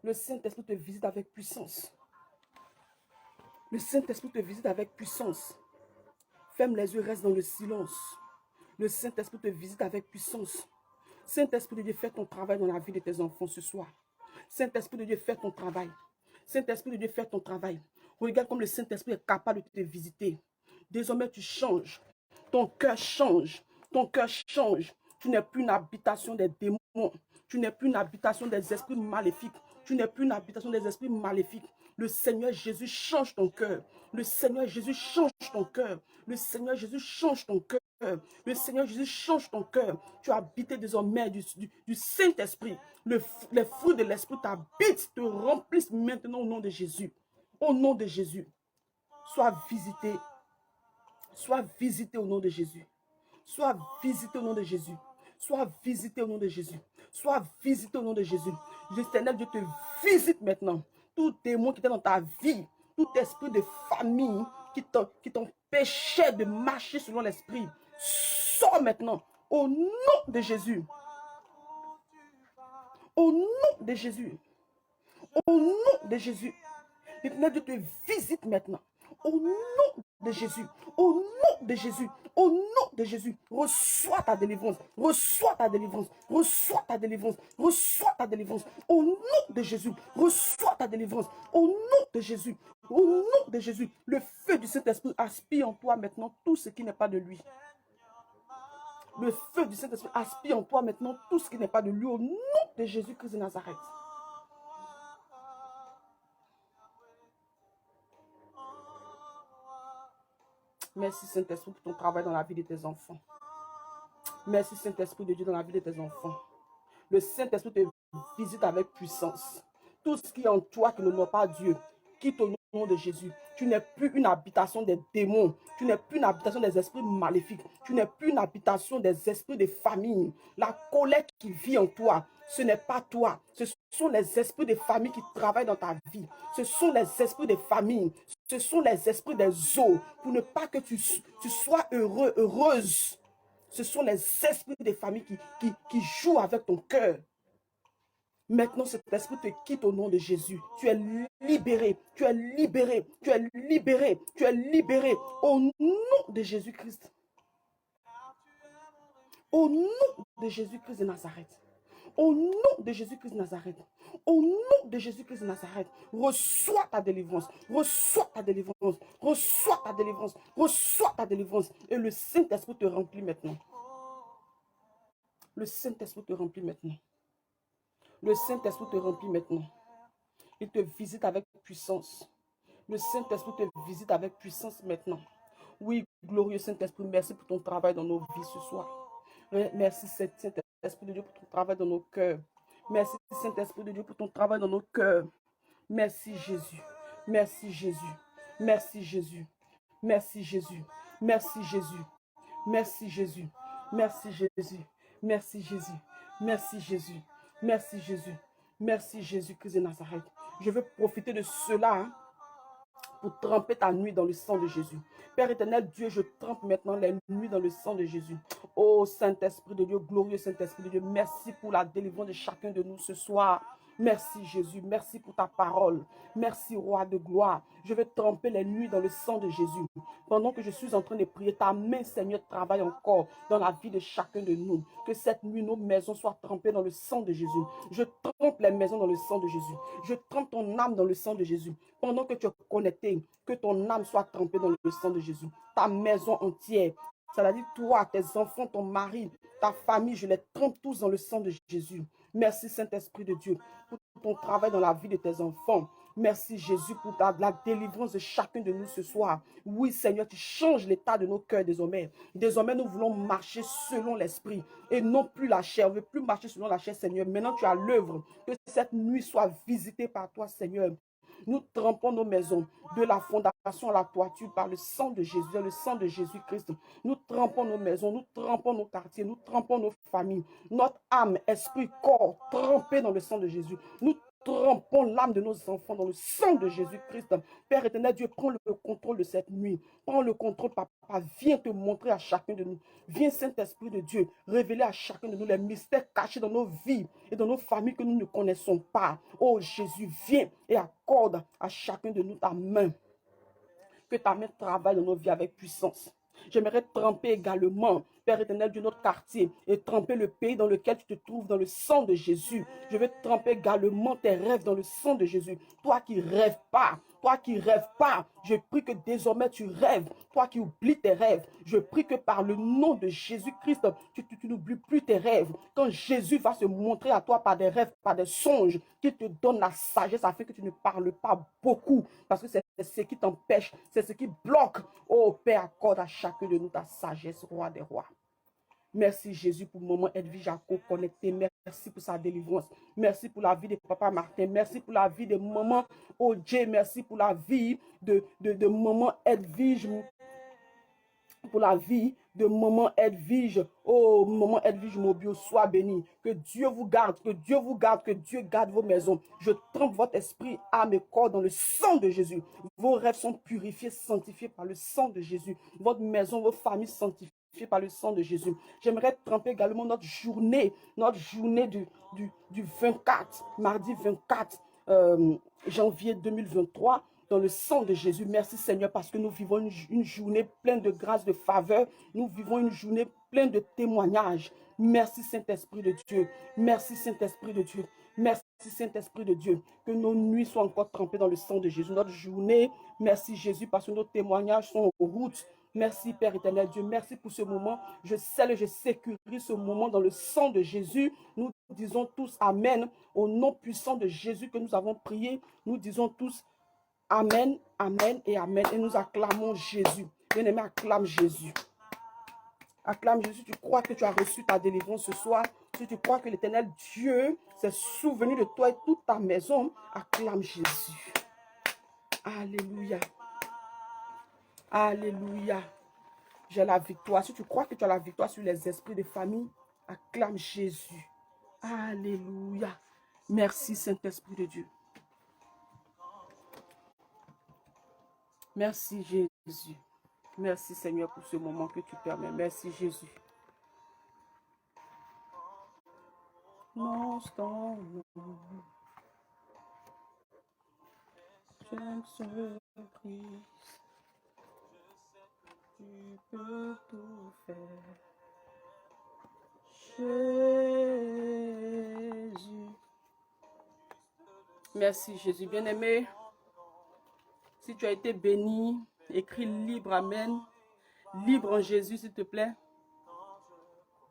Le Saint-Esprit te visite avec puissance. Le Saint-Esprit te visite avec puissance. Ferme les yeux, reste dans le silence. Le Saint-Esprit te visite avec puissance. Saint-Esprit de Dieu, fais ton travail dans la vie de tes enfants ce soir. Saint-Esprit de Dieu, fais ton travail. Saint-Esprit de Dieu, fais ton travail. Regarde comme le Saint-Esprit est capable de te visiter. Désormais, tu changes. Ton cœur change. Ton cœur change. Tu n'es plus une habitation des démons. Tu n'es plus une habitation des esprits maléfiques. Tu n'es plus une habitation des esprits maléfiques. Le Seigneur Jésus change ton cœur. Le Seigneur Jésus change ton cœur. Le Seigneur Jésus change ton cœur. Le Seigneur Jésus change ton cœur. Tu as habité désormais du Saint-Esprit. Les fruits de l'Esprit t'habitent, te remplissent maintenant au nom de Jésus. Au nom de Jésus. Sois visité. Sois visité au nom de Jésus. Sois visité au nom de Jésus. Sois visité au nom de Jésus. Sois visité au nom de Jésus. L'Éternel Dieu te visite maintenant. Tout démon qui était dans ta vie, tout esprit de famille qui t'empêchait de marcher selon l'esprit, sors maintenant au nom de Jésus. Au nom de Jésus. Au nom de Jésus. L'Éternel Dieu te visite maintenant. Au nom de Jésus. Au nom de Jésus. Au nom de Jésus. Reçois ta délivrance. Reçois ta délivrance. Reçois ta délivrance. Reçois ta délivrance. Au nom de Jésus. Reçois ta délivrance. Au nom de Jésus. Au nom de Jésus. Le feu du Saint-Esprit aspire en toi maintenant tout ce qui n'est pas de lui. Le feu du Saint-Esprit aspire en toi maintenant tout ce qui n'est pas de lui. Au nom de Jésus-Christ de Nazareth. Merci Saint-Esprit pour ton travail dans la vie de tes enfants. Merci Saint-Esprit de Dieu dans la vie de tes enfants. Le Saint-Esprit te visite avec puissance. Tout ce qui est en toi qui ne n'honore pas Dieu, quitte au nom de Jésus. Tu n'es plus une habitation des démons. Tu n'es plus une habitation des esprits maléfiques. Tu n'es plus une habitation des esprits de famille. La colère qui vit en toi, ce n'est pas toi. Ce sont les esprits de famille qui travaillent dans ta vie. Ce sont les esprits de famille. Ce sont les esprits des eaux. Pour ne pas que tu sois heureux, heureuse. Ce sont les esprits des familles qui jouent avec ton cœur. Maintenant, cet esprit te quitte au nom de Jésus. Tu es libéré, tu es libéré, tu es libéré, tu es libéré au nom de Jésus-Christ. Au nom de Jésus-Christ de Nazareth. Au nom de Jésus-Christ de Nazareth. Au nom de Jésus-Christ de Nazareth. Reçois ta délivrance. Reçois ta délivrance. Reçois ta délivrance. Reçois ta délivrance. Et le Saint-Esprit te remplit maintenant. Le Saint-Esprit te remplit maintenant. Le Saint-Esprit te remplit maintenant. Il te visite avec puissance. Le Saint-Esprit te visite avec puissance maintenant. Oui, glorieux Saint-Esprit, merci pour ton travail dans nos vies ce soir. Merci Saint-Esprit de Dieu pour ton travail dans nos cœurs. Merci Saint-Esprit de Dieu pour ton travail dans nos cœurs. Merci Jésus. Merci Jésus. Merci Jésus. Merci Jésus. Merci Jésus. Merci Jésus. Merci Jésus. Merci Jésus. Merci Jésus. Merci Jésus. Merci Jésus-Christ de Nazareth. Je veux profiter de cela pour tremper ta nuit dans le sang de Jésus. Père éternel, Dieu, je trempe maintenant les nuits dans le sang de Jésus. Oh Saint-Esprit de Dieu, glorieux Saint-Esprit de Dieu, merci pour la délivrance de chacun de nous ce soir. Merci Jésus, merci pour ta parole. Merci Roi de gloire. Je vais tremper les nuits dans le sang de Jésus. Pendant que je suis en train de prier, ta main Seigneur travaille encore dans la vie de chacun de nous. Que cette nuit, nos maisons soient trempées dans le sang de Jésus. Je trempe les maisons dans le sang de Jésus. Je trempe ton âme dans le sang de Jésus. Pendant que tu es connecté, que ton âme soit trempée dans le sang de Jésus. Ta maison entière. C'est-à-dire toi, tes enfants, ton mari, ta famille, je les trempe tous dans le sang de Jésus. Merci Saint-Esprit de Dieu pour ton travail dans la vie de tes enfants. Merci Jésus pour la délivrance de chacun de nous ce soir. Oui Seigneur, tu changes l'état de nos cœurs désormais. Désormais, nous voulons marcher selon l'esprit et non plus la chair. On ne veut plus marcher selon la chair, Seigneur. Maintenant, tu as l'œuvre. Que cette nuit soit visitée par toi, Seigneur. Nous trempons nos maisons de la fondation à la toiture par le sang de Jésus, le sang de Jésus-Christ. Nous trempons nos maisons, nous trempons nos quartiers, nous trempons nos familles, notre âme, esprit, corps, trempés dans le sang de Jésus. Nous trempons l'âme de nos enfants dans le sang de Jésus-Christ. Père éternel, Dieu, prends le contrôle de cette nuit. Prends le contrôle, papa. Viens te montrer à chacun de nous. Viens, Saint-Esprit de Dieu, révéler à chacun de nous les mystères cachés dans nos vies et dans nos familles que nous ne connaissons pas. Oh Jésus, viens et accorde à chacun de nous ta main. Que ta main travaille dans nos vies avec puissance. J'aimerais tremper également, Père éternel, de notre quartier et tremper le pays dans lequel tu te trouves dans le sang de Jésus. Je vais tremper également tes rêves dans le sang de Jésus. Toi qui rêves pas, je prie que désormais tu rêves. Toi qui oublies tes rêves, je prie que par le nom de Jésus-Christ, tu n'oublies plus tes rêves. Quand Jésus va se montrer à toi par des rêves, par des songes, qu'il te donne la sagesse afin que tu ne parles pas beaucoup. Parce que c'est ce qui t'empêche, c'est ce qui bloque. Oh Père, accorde à chacun de nous ta sagesse, Roi des rois. Merci Jésus pour maman Edwige Jaco connectée. Merci pour sa délivrance. Merci pour la vie de papa Martin. Merci pour la vie de maman OJ. Merci pour la vie de maman Edwige. Pour la vie de maman Edwige. Oh, maman Edwige Mobio, sois bénie. Que Dieu vous garde, que Dieu vous garde, que Dieu garde vos maisons. Je trempe votre esprit, âme et corps dans le sang de Jésus. Vos rêves sont purifiés, sanctifiés par le sang de Jésus. Votre maison, vos familles sanctifiées par le sang de Jésus. J'aimerais tremper également notre journée du 24, mardi 24 janvier 2023, dans le sang de Jésus. Merci Seigneur parce que nous vivons une journée pleine de grâce, de faveur. Nous vivons une journée pleine de témoignages. Merci Saint-Esprit de Dieu. Merci Saint-Esprit de Dieu. Merci Saint-Esprit de Dieu. Que nos nuits soient encore trempées dans le sang de Jésus. Notre journée, merci Jésus parce que nos témoignages sont en route. Merci Père éternel Dieu, merci pour ce moment. Je scelle et je sécurise ce moment dans le sang de Jésus. Nous disons tous Amen. Au nom puissant de Jésus que nous avons prié, nous disons tous Amen, Amen et Amen. Et nous acclamons Jésus. Bien-aimé, acclame Jésus. Acclame Jésus. Tu crois que tu as reçu ta délivrance ce soir. Si tu crois que l'Éternel Dieu s'est souvenu de toi et toute ta maison, acclame Jésus. Alléluia. Alléluia. J'ai la victoire. Si tu crois que tu as la victoire sur les esprits de famille, acclame Jésus. Alléluia. Merci Saint-Esprit de Dieu. Merci Jésus. Merci Seigneur pour ce moment que tu permets. Merci Jésus. Non, stop. J'aime surprise. Tu peux tout faire. Jésus. Merci Jésus. Bien-aimé, si tu as été béni, écris libre, amen. Libre en Jésus, s'il te plaît.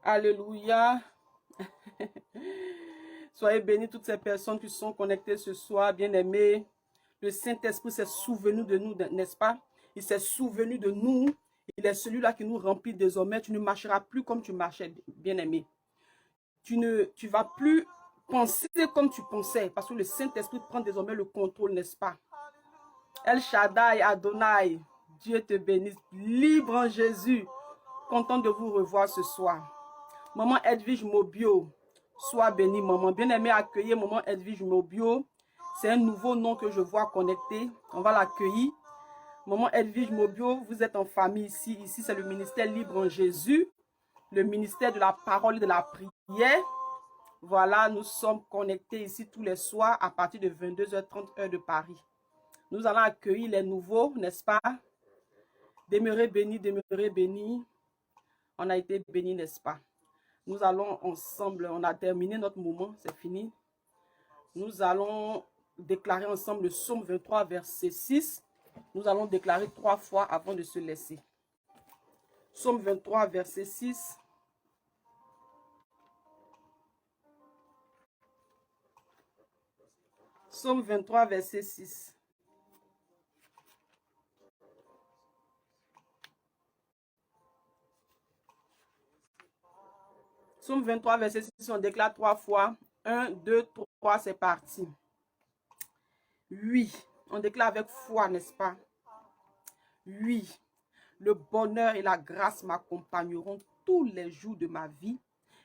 Alléluia. Soyez bénis toutes ces personnes qui sont connectées ce soir, bien-aimés. Le Saint-Esprit s'est souvenu de nous, n'est-ce pas? Il s'est souvenu de nous. Il est celui-là qui nous remplit désormais. Tu ne marcheras plus comme tu marchais, bien-aimé. Tu vas plus penser comme tu pensais, parce que le Saint-Esprit prend désormais le contrôle, n'est-ce pas? El Shaddai, Adonai, Dieu te bénisse. Libre en Jésus. Content de vous revoir ce soir. Maman Edwige Mobio, sois bénie, maman. Bien-aimée, accueillez maman Edwige Mobio. C'est un nouveau nom que je vois connecté. On va l'accueillir. Maman Edwige Mobio, vous êtes en famille ici. Ici, c'est le ministère Libre en Jésus. Le ministère de la parole et de la prière. Voilà, nous sommes connectés ici tous les soirs à partir de 22h30 heure de Paris. Nous allons accueillir les nouveaux, n'est-ce pas? Demeurez bénis, demeurez bénis. On a été bénis, n'est-ce pas? Nous allons ensemble, on a terminé notre moment, c'est fini. Nous allons déclarer ensemble le psaume 23, verset 6. Nous allons déclarer 3 fois avant de se laisser. Psaume 23, verset 6. Psaume 23, verset 6. Psaume 23, verset 6, on déclare 3 fois. 1, 2, 3, c'est parti. Oui, on déclare avec foi, n'est-ce pas? Oui, le bonheur et la grâce m'accompagneront tous les jours de ma vie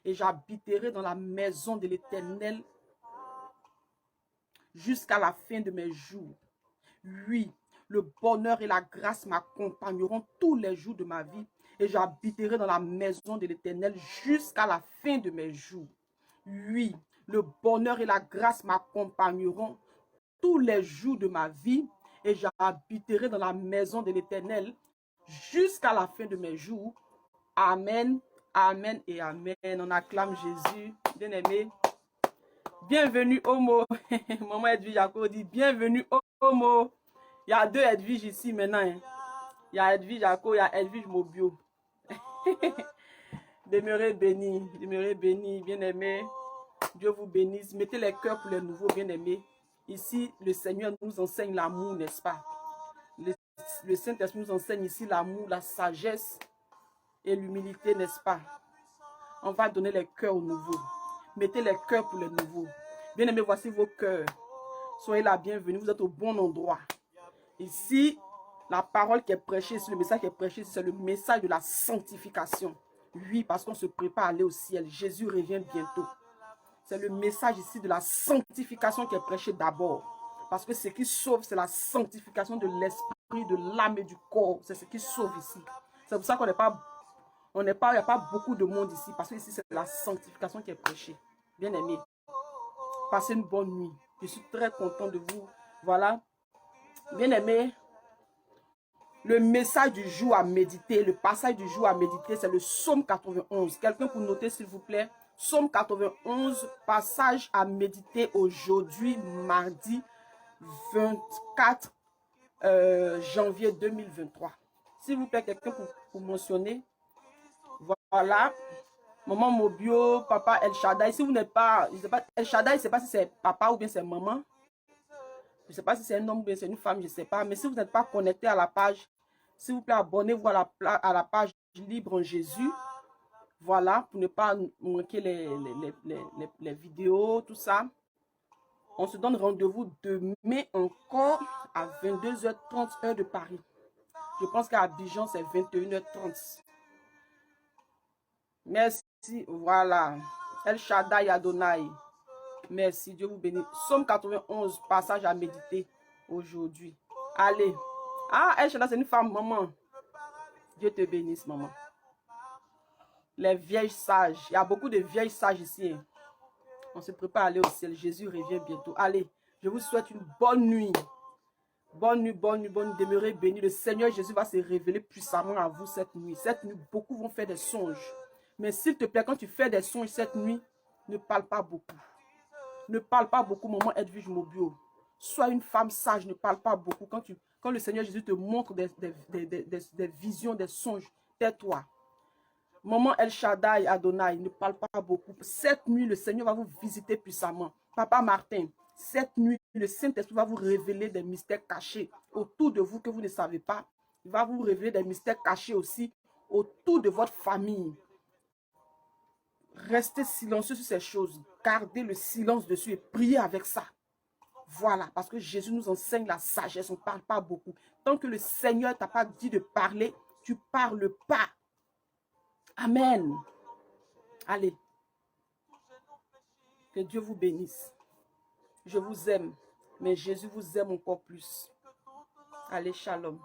et j'habiterai dans la maison de l'Éternel jusqu'à la fin de mes jours. Oui, le bonheur et la grâce m'accompagneront tous les jours de ma vie et j'habiterai dans la maison de l'Éternel jusqu'à la fin de mes jours. Oui, le bonheur et la grâce m'accompagneront tous les jours de ma vie et j'habiterai dans la maison de l'Éternel jusqu'à la fin de mes jours. Amen, amen et amen. On acclame Jésus, bien-aimé. Bienvenue, Homo. Maman Edwige Jaco dit bienvenue, Homo. Il y a 2 Edwige ici maintenant. Hein. Il y a Edwige Jaco, il y a Edwige Mobio. Demeurez bénis, bien-aimés. Dieu vous bénisse. Mettez les cœurs pour les nouveaux, bien-aimés. Ici, le Seigneur nous enseigne l'amour, n'est-ce pas? Le Saint-Esprit nous enseigne ici l'amour, la sagesse et l'humilité, n'est-ce pas? On va donner les cœurs aux nouveaux. Mettez les cœurs pour les nouveaux. Bien-aimés, voici vos cœurs. Soyez la bienvenue, vous êtes au bon endroit. Ici, la parole qui est prêchée, le message qui est prêché, c'est le message de la sanctification. Oui, parce qu'on se prépare à aller au ciel. Jésus revient bientôt. C'est le message ici de la sanctification qui est prêché d'abord. Parce que ce qui sauve, c'est la sanctification de l'esprit, de l'âme et du corps. C'est ce qui sauve ici. C'est pour ça qu'on n'est pas, il n'y a pas beaucoup de monde ici. Parce que ici, c'est la sanctification qui est prêchée. Bien aimé, passez une bonne nuit. Je suis très content de vous. Voilà. Bien aimé, le message du jour à méditer, le passage du jour à méditer, c'est le psaume 91. Quelqu'un pour noter, s'il vous plaît. Psaume 91, passage à méditer aujourd'hui, mardi 24 janvier 2023. S'il vous plaît, quelqu'un pour mentionner. Voilà. Maman Mobio, papa El Shaddai. Si vous n'êtes pas, je sais pas, El Shaddai, je ne sais pas si c'est papa ou bien c'est maman. Je ne sais pas si c'est un homme ou bien c'est une femme, je ne sais pas. Mais si vous n'êtes pas connecté à la page, S'il vous plaît, abonnez-vous à la page Libre en Jésus. Voilà, pour ne pas manquer les vidéos, tout ça. On se donne rendez-vous demain encore à 22h30 heure de Paris. Je pense qu'à Abidjan, c'est 21h30. Merci, voilà. El Shaddai Adonai. Merci, Dieu vous bénisse. Somme 91, passage à méditer aujourd'hui. Allez. Ah, El Shaddai, c'est une femme, maman. Dieu te bénisse, maman. Les vieilles sages. Il y a beaucoup de vieilles sages ici. On se prépare à aller au ciel. Jésus revient bientôt. Allez, je vous souhaite une bonne nuit. Bonne nuit, bonne nuit, bonne nuit. Demeurez bénis. Le Seigneur Jésus va se révéler puissamment à vous cette nuit. Cette nuit, beaucoup vont faire des songes. Mais s'il te plaît, quand tu fais des songes cette nuit, ne parle pas beaucoup. Ne parle pas beaucoup, maman Edwige Mobio. Sois une femme sage, ne parle pas beaucoup. Quand le Seigneur Jésus te montre des visions, des songes, tais-toi. Maman El Shaddai Adonai, ne parle pas beaucoup. Cette nuit, le Seigneur va vous visiter puissamment. Papa Martin, cette nuit, le Saint-Esprit va vous révéler des mystères cachés autour de vous que vous ne savez pas. Il va vous révéler des mystères cachés aussi autour de votre famille. Restez silencieux sur ces choses. Gardez le silence dessus et priez avec ça. Voilà, parce que Jésus nous enseigne la sagesse. On ne parle pas beaucoup. Tant que le Seigneur ne t'a pas dit de parler, tu ne parles pas. Amen. Allez. Que Dieu vous bénisse. Je vous aime, mais Jésus vous aime encore plus. Allez, shalom.